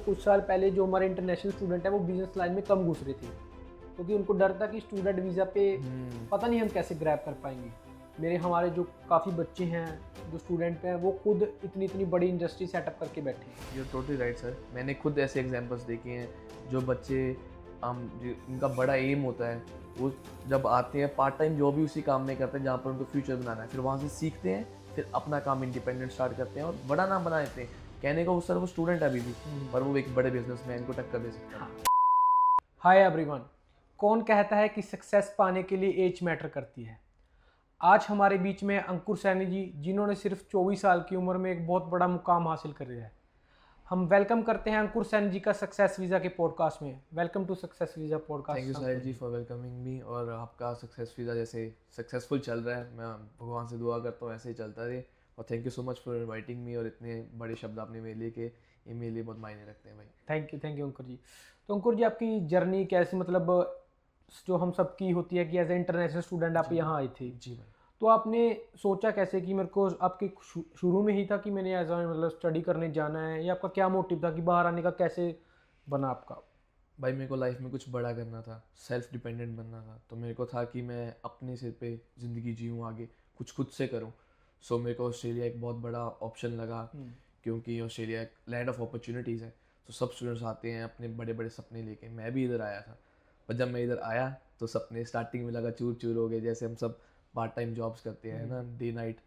कुछ साल पहले जो हमारे इंटरनेशनल स्टूडेंट है वो बिजनेस लाइन में कम घुस रहे थे, क्योंकि उनको डर था कि स्टूडेंट वीज़ा पे पता नहीं हम कैसे ग्रैब कर पाएंगे। हमारे जो काफ़ी बच्चे हैं जो स्टूडेंट हैं वो खुद इतनी इतनी बड़ी इंडस्ट्री सेटअप करके बैठे हैं। You totally right sir. मैंने खुद ऐसे एग्जांपल्स देखे हैं जो बच्चे उनका बड़ा एम होता है, वो जब आते हैं पार्ट टाइम जॉब भी उसी काम में करते हैं जहाँ पर उनको फ्यूचर बनाना है, फिर वहाँ से सीखते हैं, फिर अपना काम इंडिपेंडेंट स्टार्ट करते हैं और बड़ा नाम बना देते हैं। कहने को सर वो स्टूडेंट है अभी भी, पर वो एक बड़े बिजनेसमैन को टक्कर दे सकता है। हाय एवरीवन, कौन कहता है कि सक्सेस पाने के लिए एज मैटर करती है। आज हमारे बीच में अंकुर सैनी जी, जिन्होंने सिर्फ 24 साल की उम्र में एक बहुत बड़ा मुकाम हासिल कर लिया है। हम वेलकम करते हैं अंकुर सैनी जी का सक्सेस वीज़ा के पॉडकास्ट में। Welcome to success visa podcast. Thank you Sahil ji for welcoming me. और आपका सक्सेस वीज़ा जैसे सक्सेसफुल चल रहा है, मैं भगवान से दुआ करता हूँ ऐसे ही चलता रहे। और thank you so much for inviting me, और इतने बड़े शब्द आपने मेरे लिए के ये मेरे लिए बहुत मायने रखते हैं भाई। थैंक यू अंकुर जी। तो अंकुर जी, आपकी जर्नी कैसी, मतलब जो हम सबकी होती है कि एज ए इंटरनेशनल स्टूडेंट आप यहाँ आए थे, जी भाई। तो आपने सोचा कैसे कि मेरे को, आपके शुरू में ही था कि मैंने एज मतलब स्टडी करने जाना है, या आपका क्या मोटिव था कि बाहर आने का कैसे बना आपका? भाई मेरे को लाइफ में कुछ बड़ा करना था, सेल्फ डिपेंडेंट बनना था। तो मेरे को था कि मैं अपने सिर पे ज़िंदगी जीऊँ, आगे कुछ खुद से करूँ। सो मेरे को ऑस्ट्रेलिया एक बहुत बड़ा ऑप्शन लगा, क्योंकि ऑस्ट्रेलिया एक लैंड ऑफ अपॉर्चुनिटीज़ है। तो सब स्टूडेंट्स आते हैं अपने बड़े बड़े सपने लेके। मैं भी इधर आया था, पर जब मैं इधर आया तो सपने स्टार्टिंग में लगा चूर चूर हो गए। जैसे हम सब पार्ट टाइम जॉब्स करते हैं ना, डे नाइट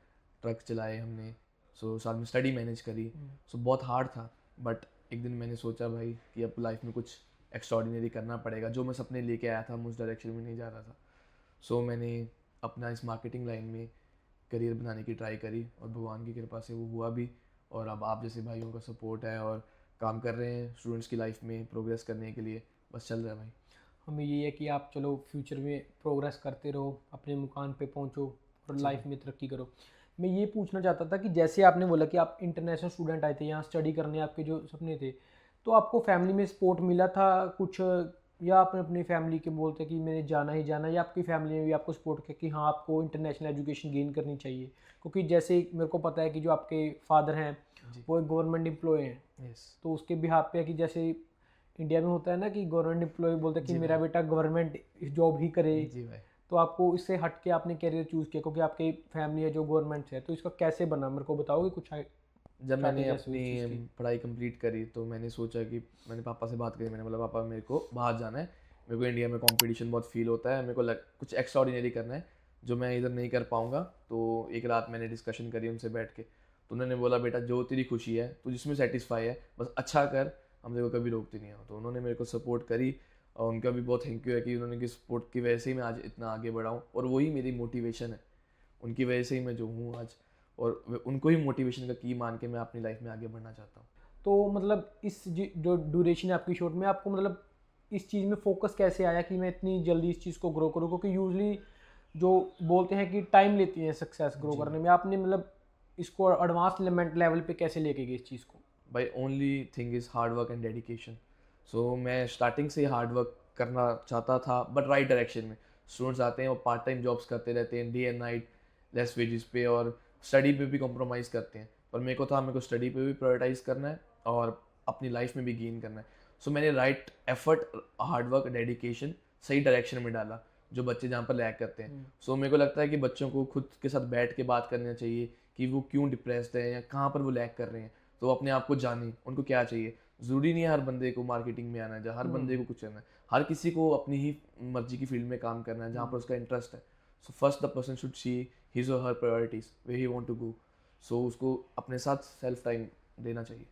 ट्रक चलाए हमने, सो साथ में स्टडी मैनेज करी। सो बहुत हार्ड था, बट एक दिन मैंने सोचा भाई कि अब लाइफ में कुछ एक्स्ट्रॉर्डिनरी करना पड़ेगा। जो मैं सपने लेके आया था मैं उस डायरेक्शन में नहीं जा रहा था। सो मैंने अपना इस मार्केटिंग लाइन में करियर बनाने की ट्राई करी, और भगवान की कृपा से वो हुआ भी। और अब आप जैसे भाइयों का सपोर्ट है और काम कर रहे हैं स्टूडेंट्स की लाइफ में प्रोग्रेस करने के लिए, बस चल रहा है भाई। हमें ये है कि आप चलो फ्यूचर में प्रोग्रेस करते रहो, अपने मुकाम पे पहुंचो और लाइफ में तरक्की करो। मैं ये पूछना चाहता था कि जैसे आपने बोला कि आप इंटरनेशनल स्टूडेंट आए थे यहाँ स्टडी करने, आपके जो सपने थे, तो आपको फैमिली में सपोर्ट मिला था कुछ, या आपने अपनी फैमिली के बोलते कि मैंने जाना ही जाना, या आपकी फैमिली ने भी आपको सपोर्ट किया कि हाँ आपको इंटरनेशनल एजुकेशन गेन करनी चाहिए? क्योंकि जैसे मेरे को पता है कि जो आपके फादर हैं वो एक गवर्नमेंट एम्प्लॉय हैं, यस तो उसके बिहाफ पे है कि जैसे इंडिया में होता है ना कि गवर्नमेंट एम्प्लॉय बोलते हैं कि मेरा बेटा गवर्नमेंट जॉब ही करे, जी भाई। तो आपको इससे हट के आपने कैरियर चूज़ किया क्योंकि आपकी फैमिली है जो गवर्नमेंट से है, तो इसका कैसे बना, मेरे को बताओगे कुछ जब मैंने स्ट्रैटेजी ऐसे अपनी उस चीज़ की? पढ़ाई कंप्लीट करी तो मैंने सोचा कि मैंने पापा से बात करी। मैंने बोला पापा मेरे को बाहर जाना है, मेरे को इंडिया में कंपटीशन बहुत फील होता है, मेरे को कुछ एक्स्ट्राऑर्डिनरी करना है जो मैं इधर नहीं कर पाऊँगा। तो एक रात मैंने डिस्कशन करी उनसे बैठ के, तो उन्होंने बोला बेटा जो तेरी खुशी है, तू जिसमें सेटिस्फाई है बस अच्छा कर, हम तेरे को कभी रोकते नहीं हो। तो उन्होंने मेरे को सपोर्ट करी, और उनका भी बहुत थैंक यू है कि उन्होंने की सपोर्ट की वजह से ही मैं आज इतना आगे बढ़ा हूँ, और वही मेरी मोटिवेशन है। उनकी वजह से ही मैं जो हूँ आज, और उनको ही मोटिवेशन का की मान के मैं अपनी लाइफ में आगे बढ़ना चाहता हूँ। तो मतलब इस जो ड्यूरेशन है आपकी शॉर्ट में, आपको मतलब इस चीज़ में फोकस कैसे आया कि मैं इतनी जल्दी इस चीज़ को ग्रो करूँ? क्योंकि यूजली जो बोलते हैं कि टाइम लेती है सक्सेस ग्रो करने में, आपने मतलब इसको एडवांस लेवल पे कैसे लेके गए इस चीज़ को? भाई only thing is hard work and dedication. So मैं स्टार्टिंग से हार्ड वर्क करना चाहता था, बट राइट डायरेक्शन में। स्टूडेंट्स आते हैं वो पार्ट टाइम जॉब्स करते रहते हैं day and night, less wages पे, और स्टडी पे भी कॉम्प्रोमाइज़ करते हैं। पर मेरे को था मेरे को स्टडी पे भी प्रायोरिटाइज करना है और अपनी लाइफ में भी गेन करना है। सो मैंने right effort, hard work, dedication सही डायरेक्शन में डाला, जो बच्चे जहाँ पर लैग करते हैं। सो मेरे को लगता है कि बच्चों को खुद के साथ बैठ के बात करना चाहिए कि वो क्यों डिप्रेस्ड है या कहाँ पर वो लैग कर रहे हैं। तो वो अपने आप को जाने, उनको क्या चाहिए। ज़रूरी नहीं है हर बंदे को मार्केटिंग में आना है, हर बंदे को कुछ करना है। हर किसी को अपनी ही मर्जी की फील्ड में काम करना है जहाँ पर उसका इंटरेस्ट है। So first the person should see his और her priorities where he want to go. So उसको अपने साथ सेल्फ टाइम देना चाहिए।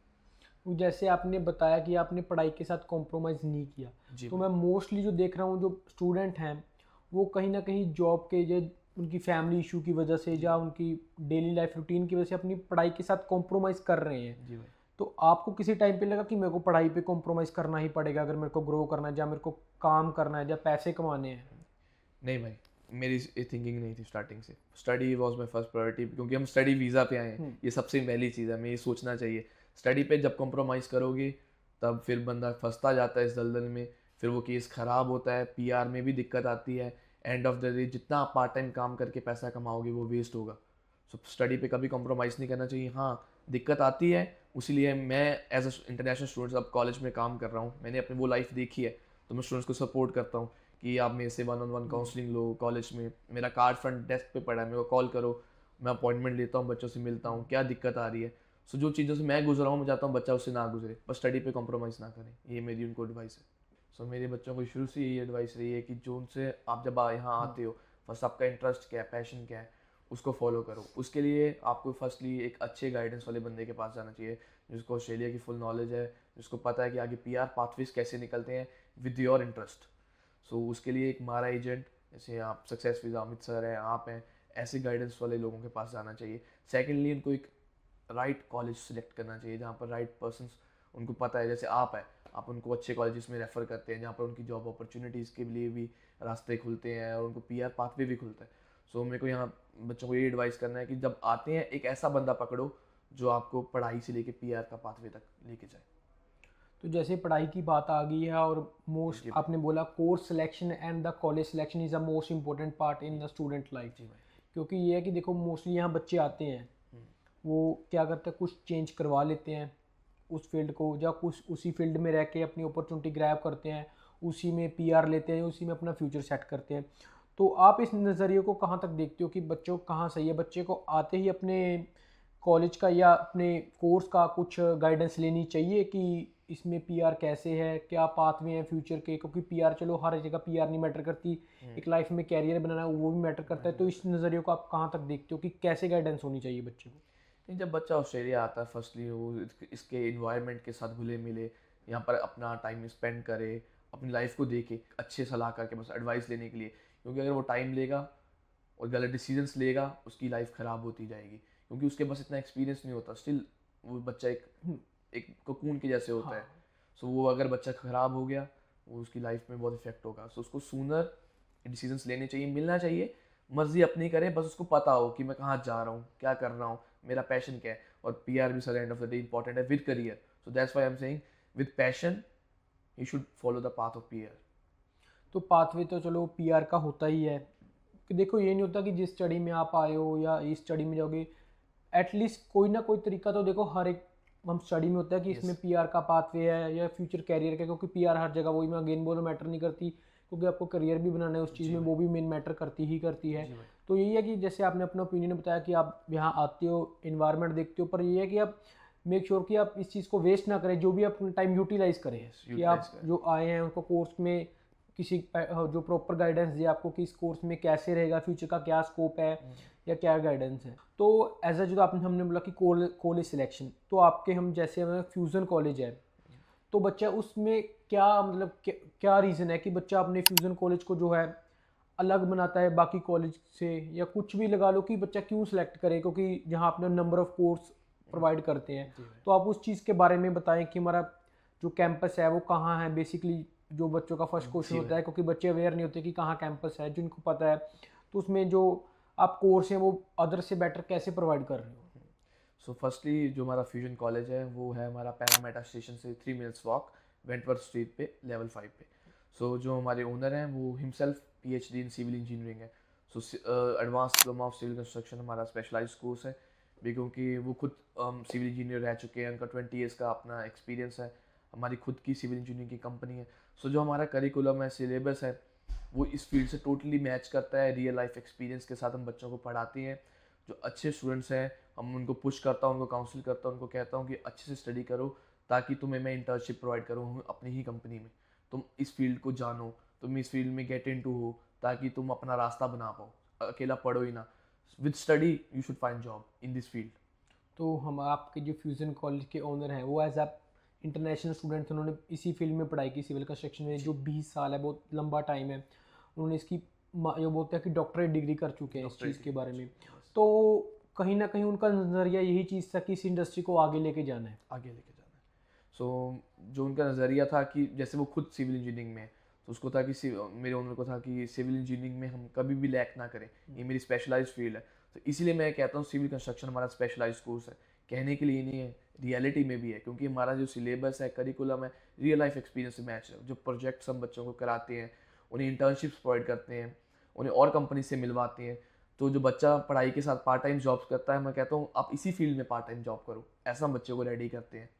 वो जैसे आपने बताया कि आपने पढ़ाई के साथ कॉम्प्रोमाइज़ नहीं किया, जी तो भाई। मैं मोस्टली जो देख रहा हूँ जो स्टूडेंट हैं वो कहीं ना कहीं जॉब के या उनकी फैमिली इशू की वजह से या उनकी डेली लाइफ रूटीन की वजह से अपनी पढ़ाई के साथ कॉम्प्रोमाइज़ कर रहे हैं। जी भाई। तो आपको किसी टाइम पे लगा कि मेरे को पढ़ाई पे कॉम्प्रोमाइज़ करना ही पड़ेगा अगर मेरे को ग्रो करना है, या मेरे को काम करना है, या पैसे कमाने हैं? नहीं भाई, मेरी ये थिंकिंग नहीं थी स्टार्टिंग से। Study was my first priority, क्योंकि हम स्टडी वीज़ा पे आए हैं। ये सबसे पहली चीज़ है, हमें ये सोचना चाहिए। स्टडी पे जब कॉम्प्रोमाइज़ करोगे तब फिर बंदा फंसता जाता है इस दलदल में, फिर वो केस ख़राब होता है, पीआर में भी दिक्कत आती है। एंड ऑफ द डे जितना आप पार्ट टाइम काम करके पैसा कमाओगे वो वेस्ट होगा। सो स्टडी पे कभी कॉम्प्रोमाइज़ नहीं करना चाहिए। हाँ, दिक्कत आती है, उसीलिए मैं एज़ अ इंटरनेशनल स्टूडेंट अब कॉलेज में काम कर रहा हूँ। मैंने अपनी वो लाइफ़ देखी है, तो मैं स्टूडेंट्स को सपोर्ट करता हूँ कि आप मेरे से one on one counselling low college में। मेरा कार्ड फ्रंट डेस्क पे पड़ा है, मेरे को कॉल करो, मैं अपॉइंटमेंट लेता हूँ, बच्चों से मिलता हूँ, क्या दिक्कत आ रही है। सो जो चीज़ों से मैं गुज़रा हूँ, मैं चाहता हूँ बच्चा उससे ना गुज़रे, बस स्टडी पे कॉम्प्रोमाइज़ ना करें, ये मेरी उनको एडवाइस है। सो मेरे बच्चों को शुरू से यही एडवाइस रही है कि जो उनसे आप जब यहाँ आते हो, फर्स्ट आपका इंटरेस्ट क्या है, पैशन क्या है, उसको फॉलो करो। उसके लिए आपको फर्स्टली एक अच्छे गाइडेंस वाले बंदे के पास जाना चाहिए, जिसको ऑस्ट्रेलिया की फुल नॉलेज है, जिसको पता है कि आगे पीआर पाथवेज कैसे निकलते हैं विद योर इंटरेस्ट। सो उसके लिए एक मारा एजेंट, जैसे आप सक्सेस विद अमित सर हैं, आप हैं, ऐसे गाइडेंस वाले लोगों के पास जाना चाहिए। सेकेंडली उनको एक राइट कॉलेज सिलेक्ट करना चाहिए, जहाँ पर राइट पर्सन्स उनको पता है, जैसे आप है, आप उनको अच्छे कॉलेजेस में रेफ़र करते हैं, जहाँ पर उनकी जॉब अपॉर्चुनिटीज़ के लिए भी रास्ते खुलते हैं और उनको पीआर पाथवे भी खुलता है। सो मेरे को यहाँ बच्चों को ये एडवाइस करना है कि जब आते हैं एक ऐसा बंदा पकड़ो जो आपको पढ़ाई से लेके पीआर का पाथवे तक लेके जाए। तो जैसे पढ़ाई की बात आ गई है और मोस्ट जी भाई। आपने बोला course selection and the college selection is a most important part in the student life. जी भाई। क्योंकि ये है कि देखो मोस्टली यहाँ बच्चे आते हैं, हम्म, वो क्या करते हैं, कुछ चेंज करवा लेते हैं उस फील्ड को, या कुछ उसी फील्ड में रह के अपनी अपॉर्चुनिटी ग्रैब करते हैं, उसी में पीआर लेते हैं, उसी में अपना फ्यूचर सेट करते हैं। तो आप इस नज़रिए को कहाँ तक देखते हो कि बच्चों को कहाँ सही है, बच्चे को आते ही अपने कॉलेज का या अपने कोर्स का कुछ गाइडेंस लेनी चाहिए कि इसमें पीआर कैसे है, क्या पाथवे हैं फ्यूचर के, क्योंकि पीआर चलो हर जगह पीआर नहीं मैटर करती, एक लाइफ में कैरियर बनाना है वो भी मैटर करता है। तो इस नज़रिए को आप कहाँ तक देखते हो कि कैसे गाइडेंस होनी चाहिए बच्चे को? नहीं, जब बच्चा ऑस्ट्रेलिया आता है फर्स्टली वो इसके इन्वायरमेंट के साथ घुले मिले, यहाँ पर अपना टाइम स्पेंड करे, अपनी लाइफ को देखे अच्छे सलाह करके, बस एडवाइस लेने के लिए। क्योंकि अगर वो टाइम लेगा और गलत डिसीजंस लेगा, उसकी लाइफ ख़राब होती जाएगी, क्योंकि उसके पास इतना एक्सपीरियंस नहीं होता। स्टिल वो बच्चा एक हम्म, एक कोकून के जैसे होता हाँ। है। सो वो अगर बच्चा ख़राब हो गया, वो उसकी लाइफ में बहुत इफेक्ट होगा। सो उसको सूनर डिसीजंस लेने चाहिए, मिलना चाहिए, मर्जी अपनी करे, बस उसको पता हो कि मैं कहाँ जा रहा हूँ, क्या कर रहा हूँ, मेरा पैशन क्या है। और पीआर भी sir end of the day important है with career. So that's why I am saying with passion you should follow the path of PR. तो पाथवे तो चलो पीआर का होता ही है कि देखो ये नहीं होता कि जिस स्टडी में आप आए हो या इस स्टडी में जाओगे, एटलीस्ट कोई ना कोई तरीका तो देखो हर एक हम स्टडी में होता है कि इसमें यस। पीआर का पाथवे है या फ्यूचर कैरियर का, क्योंकि पीआर हर जगह वही मैं अगेन बोल रहा हूँ मैटर नहीं करती, क्योंकि आपको करियर भी बनाना है उस चीज़ जी में, भाई। वो भी मेन मैटर करती ही करती है। जी भाई। तो यही है कि जैसे आपने अपना ओपिनियन बताया कि आप यहाँ आते हो, इन्वायरमेंट देखते हो, पर ये है कि आप मेक श्योर कि आप इस चीज़ को वेस्ट ना करें, जो भी अपना टाइम यूटिलाइज करें, यस, कि यूटिलाइज आप करें। जो आए हैं उनको कोर्स में किसी जो प्रॉपर गाइडेंस दिए आपको कि इस कोर्स में कैसे रहेगा, फ्यूचर का क्या स्कोप है या क्या गाइडेंस है। तो एज अ जो आपने हमने बोला कि कॉलेज सिलेक्शन, तो आपके हम जैसे हमें फ्यूज़न कॉलेज है, तो बच्चा उसमें क्या मतलब क्या रीज़न है कि बच्चा अपने फ्यूज़न कॉलेज को जो है अलग बनाता है बाकी कॉलेज से, या कुछ भी लगा लो कि बच्चा क्यों सिलेक्ट करे, क्योंकि जहाँ अपने नंबर ऑफ कोर्स प्रोवाइड करते हैं। जी भाई। तो आप उस चीज़ के बारे में बताएं कि हमारा जो कैंपस है वो कहाँ है, बेसिकली जो बच्चों का फर्स्ट क्वेश्चन जी होता भाई। है, क्योंकि बच्चे अवेयर नहीं होते कि कहाँ कैंपस है, जिनको पता है तो उसमें जो आप कोर्स हैं वो अदर से बेटर कैसे प्रोवाइड कर रहे हो? सो फर्स्टली जो हमारा फ्यूजन कॉलेज है वो है हमारा पैरामेटा स्टेशन से 3 मिनट्स वॉक, वेंटवर्थ स्ट्रीट पे, लेवल 5 पे। सो जो हमारे ओनर हैं वो himself PhD in civil engineering है। So advance diploma of civil construction हमारा स्पेशलाइज्ड कोर्स है भी, क्योंकि वो खुद सिविल इंजीनियर रह चुके हैं, उनका 20 ईयर्स का अपना एक्सपीरियंस है। हमारी खुद की सिविल इंजीनियरिंग की कंपनी है। सो जो हमारा करिकुलम है, सिलेबस है, वो इस फील्ड से टोटली मैच करता है। रियल लाइफ एक्सपीरियंस के साथ हम बच्चों को पढ़ाते हैं। जो अच्छे स्टूडेंट्स हैं हम उनको पुश करता हूँ, उनको काउंसिल करता हूँ, उनको कहता हूँ कि अच्छे से स्टडी करो, ताकि तुम्हें मैं इंटर्नशिप प्रोवाइड करूँ अपनी ही कंपनी में। तुम इस फील्ड को जानो, तुम इस फील्ड में गेट इन टू हो, ताकि तुम अपना रास्ता बना पाओ, अकेला पढ़ो ही ना। With study you should find job in this field. तो हम आपके जो फ्यूज़न कॉलेज के ओनर हैं वो एज आप इंटरनेशनल स्टूडेंट थे, उन्होंने इसी फील्ड में पढ़ाई की सिविल कंस्ट्रक्शन में, जो 20 साल है बहुत लंबा टाइम है, उन्होंने इसकी जो बोलते हैं कि डॉक्टरेट डिग्री कर चुके हैं इस डॉक्टरेट चीज़ के डिग्री बारे कर में। चुके हैं, बस तो कहीं ना कहीं उनका नज़रिया यही चीज़ था कि इस इंडस्ट्री को आगे लेके जाना है। आगे लेके जाना है। सो जो उनका नज़रिया था कि जैसे वो खुद सिविल इंजीनियरिंग में है, तो उसको था कि मेरे ओनर को था कि सिविल इंजीनियरिंग में हम कभी भी लैक ना करें, ये मेरी स्पेशलाइज्ड फील्ड है। तो इसीलिए मैं कहता हूँ सिविल कंस्ट्रक्शन हमारा स्पेशलाइज्ड कोर्स है। कहने के लिए नहीं है, रियलिटी में भी है, क्योंकि हमारा जो सिलेबस है, करिकुलम है, रियल लाइफ एक्सपीरियंस से मैच है। जो प्रोजेक्ट्स हम बच्चों को कराते हैं, उन्हें इंटर्नशिप्स प्रोवाइड करते हैं, उन्हें और कंपनी से मिलवाते हैं, तो जो बच्चा पढ़ाई के साथ पार्ट टाइम जॉब्स करता है, मैं कहता हूँ आप इसी फील्ड में पार्ट टाइम जॉब करो, ऐसा हम बच्चों को रेडी करते हैं।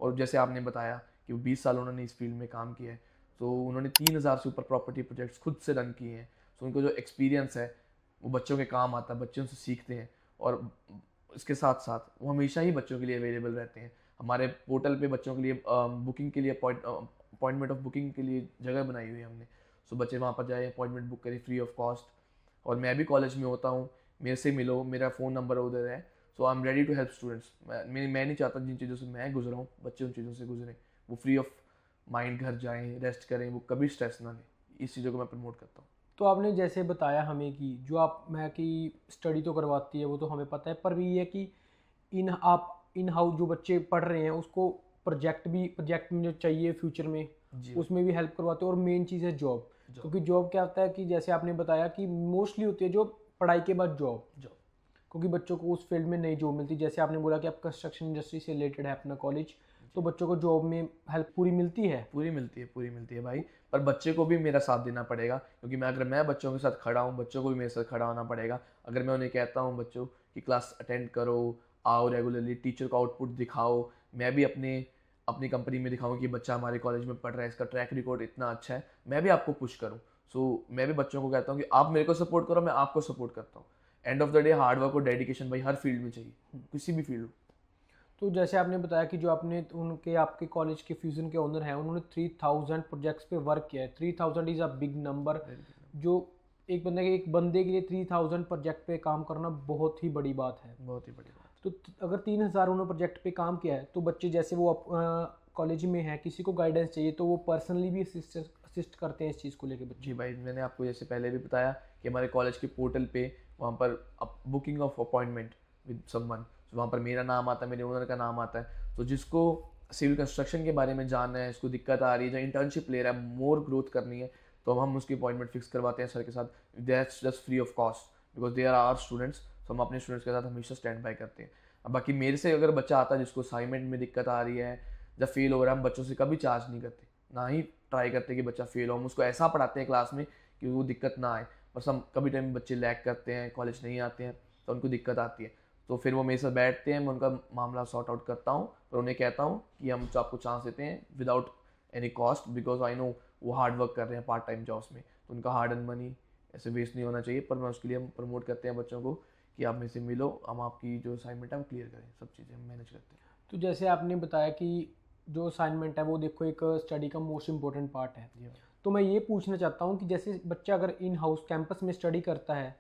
और जैसे आपने बताया कि वो 20 साल उन्होंने इस फील्ड में काम किया है, तो उन्होंने 3,000 से ऊपर प्रॉपर्टी प्रोजेक्ट्स खुद से रन किए हैं। तो उनको जो एक्सपीरियंस है वो बच्चों के काम आता है, बच्चे उनसे सीखते हैं। और इसके साथ साथ वो हमेशा ही बच्चों के लिए अवेलेबल रहते हैं। हमारे पोर्टल पे बच्चों के लिए बुकिंग के लिए अपॉइंटमेंट ऑफ बुकिंग के लिए जगह बनाई हुई है हमने। सो बच्चे वहाँ पर जाए, अपॉइंटमेंट बुक करें फ्री ऑफ कॉस्ट। और मैं भी कॉलेज में होता हूँ, मेरे से मिलो, मेरा फ़ोन नंबर उधर है। So I am ready to help students. मैं नहीं चाहता जिन चीज़ों से मैं गुजरा हूँ बच्चे उन चीज़ों से गुजरें, वो फ्री ऑफ माइंड घर जाएं, रेस्ट करें, वो कभी स्ट्रेस ना लें। इस चीज़ों को मैं प्रमोट करता हूँ। तो आपने जैसे बताया हमें कि जो आप मैं कि स्टडी तो करवाती है वो तो हमें पता है, पर भी ये है कि इन हाउस जो बच्चे पढ़ रहे हैं उसको प्रोजेक्ट में जो चाहिए फ्यूचर में जी उसमें भी हेल्प करवाते हैं। और मेन चीज़ है जॉब, जॉब क्योंकि जॉब क्या होता है कि जैसे आपने बताया कि मोस्टली होती है जो पढ़ाई के बाद जॉब, जॉब क्योंकि बच्चों को उस फील्ड में नहीं जॉब मिलती। जैसे आपने बोला कि आप कंस्ट्रक्शन इंडस्ट्री से रिलेटेड है अपना कॉलेज, तो बच्चों को जॉब में हेल्प पूरी मिलती है। पूरी मिलती है भाई। पर बच्चे को भी मेरा साथ देना पड़ेगा, क्योंकि अगर मैं बच्चों के साथ खड़ा हूँ, बच्चों को भी मेरे साथ खड़ा होना पड़ेगा। अगर मैं उन्हें कहता हूँ बच्चों की क्लास अटेंड करो, आओ रेगुलरली, टीचर को आउटपुट दिखाओ, मैं भी अपने अपनी कंपनी में दिखाऊँ कि बच्चा हमारे कॉलेज में पढ़ रहा है, इसका ट्रैक रिकॉर्ड इतना अच्छा है, मैं भी आपको पुश करूँ। सो मैं भी बच्चों को कहता हूँ कि आप मेरे को सपोर्ट करो, मैं आपको सपोर्ट करता हूँ। And of the day hard work और डेडिकेशन भाई हर फील्ड में चाहिए, किसी भी फील्ड हो। तो जैसे आपने बताया कि जो आपने उनके आपके कॉलेज के फ्यूजन के ओनर हैं उन्होंने 3000 प्रोजेक्ट्स पे वर्क किया है। 3000 इज़ अ बिग नंबर। जो एक बंदे के लिए 3000 प्रोजेक्ट पे काम करना बहुत ही बड़ी बात है। बहुत ही बड़ी बात। तो अगर 3000 उन्होंने प्रोजेक्ट पे काम किया है तो बच्चे जैसे वो कॉलेज में है, किसी को गाइडेंस चाहिए तो वो पर्सनली भी असिस्ट करते हैं इस चीज़ को लेके बच्चे। जी भाई, मैंने आपको जैसे पहले भी बताया कि हमारे कॉलेज के पोर्टल पे वहाँ पर booking of appointment with someone, वहाँ पर मेरा नाम आता है, मेरे ओनर का नाम आता है। तो जिसको सिविल कंस्ट्रक्शन के बारे में जानना है, इसको दिक्कत आ रही है, जो इंटर्नशिप ले रहा है, मोर ग्रोथ करनी है, तो हम उसकी अपॉइंटमेंट फिक्स करवाते हैं सर के साथ। That's just free of cost, because they are our students. तो हम अपने स्टूडेंट्स के साथ हमेशा स्टैंड बाय करते हैं। अब बाकी मेरे से अगर बच्चा आता है जिसको असाइनमेंट में दिक्कत आ रही है, जब फेल हो रहा है, हम बच्चों से कभी चार्ज नहीं करते, ना ही ट्राई करते कि बच्चा फेल हो। हम उसको ऐसा पढ़ाते हैं क्लास में कि वो दिक्कत ना आए। बस हम कभी टाइम बच्चे लैग करते हैं, कॉलेज नहीं आते हैं, तो उनको दिक्कत आती है, तो फिर वो मेरे साथ बैठते हैं, मैं उनका मामला सॉर्ट आउट करता हूँ। पर उन्हें कहता हूँ कि हम तो आपको चांस देते हैं without any cost, because I know वो हार्ड वर्क कर रहे हैं पार्ट टाइम जॉब्स में, तो उनका हार्ड एंड मनी ऐसे वेस्ट नहीं होना चाहिए। पर मैं उसके लिए हम प्रमोट करते हैं बच्चों को कि आप मेरे से मिलो, हम आपकी जो असाइनमेंट है वो क्लियर करें, सब चीज़ें हम मैनेज करते हैं। तो जैसे आपने बताया कि जो असाइनमेंट है वो देखो एक स्टडी का मोस्ट इम्पोर्टेंट पार्ट है। जी तो मैं ये पूछना चाहता हूँ कि जैसे बच्चा अगर इन हाउस कैंपस में स्टडी करता है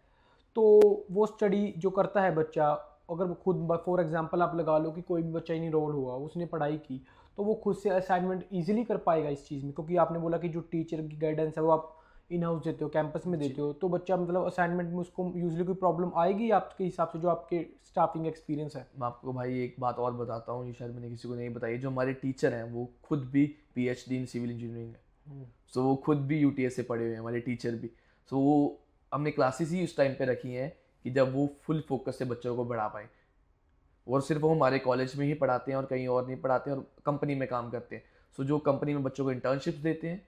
तो वो स्टडी जो करता है बच्चा, अगर वो खुद फॉर एग्जांपल आप लगा लो कि कोई भी बच्चा इनरोल हुआ, उसने पढ़ाई की, तो वो खुद से असाइनमेंट इजीली कर पाएगा इस चीज़ में, क्योंकि आपने बोला कि जो टीचर की गाइडेंस है वो आप इन हाउस देते हो, कैंपस में जी। देते हो, तो बच्चा मतलब असाइनमेंट में उसको यूजली कोई प्रॉब्लम आएगी आपके हिसाब से, जो आपके स्टाफिंग एक्सपीरियंस है? मैं आपको भाई एक बात और बताता हूँ, ये शायद मैंने किसी को नहीं बताई। जो हमारे टीचर हैं वो खुद भी पीएचडी इन सिविल इंजीनियरिंग है। सो वो खुद भी यूटीएस से पढ़े हुए हैं, हमारे टीचर भी। सो वो हमने क्लासेस ही उस टाइम पे रखी हैं कि जब वो फुल फोकस से बच्चों को बढ़ा पाए। और सिर्फ वो हमारे कॉलेज में ही पढ़ाते हैं और कहीं और नहीं पढ़ाते हैं, और कंपनी में काम करते हैं। सो जो कंपनी में बच्चों को इंटर्नशिप्स देते हैं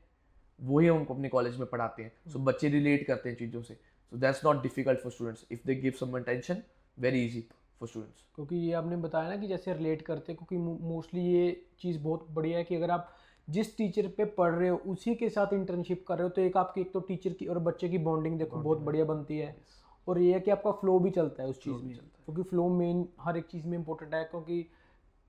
वही हम अपने कॉलेज में पढ़ाते हैं। सो बच्चे रिलेट करते हैं चीज़ों से। So that's not difficult for students if they give some attention, very easy for students. क्योंकि ये आपने बताया ना कि जैसे रिलेट करते हैं, क्योंकि मोस्टली ये चीज़ बहुत बढ़िया है कि अगर आप जिस टीचर पे पढ़ रहे हो उसी के साथ इंटर्नशिप कर रहे हो तो एक आपकी एक तो टीचर की और बच्चे की बॉन्डिंग देखो बहुत बढ़िया बनती है। और ये है कि आपका फ्लो भी चलता है उस चीज़ में, क्योंकि फ्लो मेन हर एक चीज़ में इंपॉर्टेंट है। क्योंकि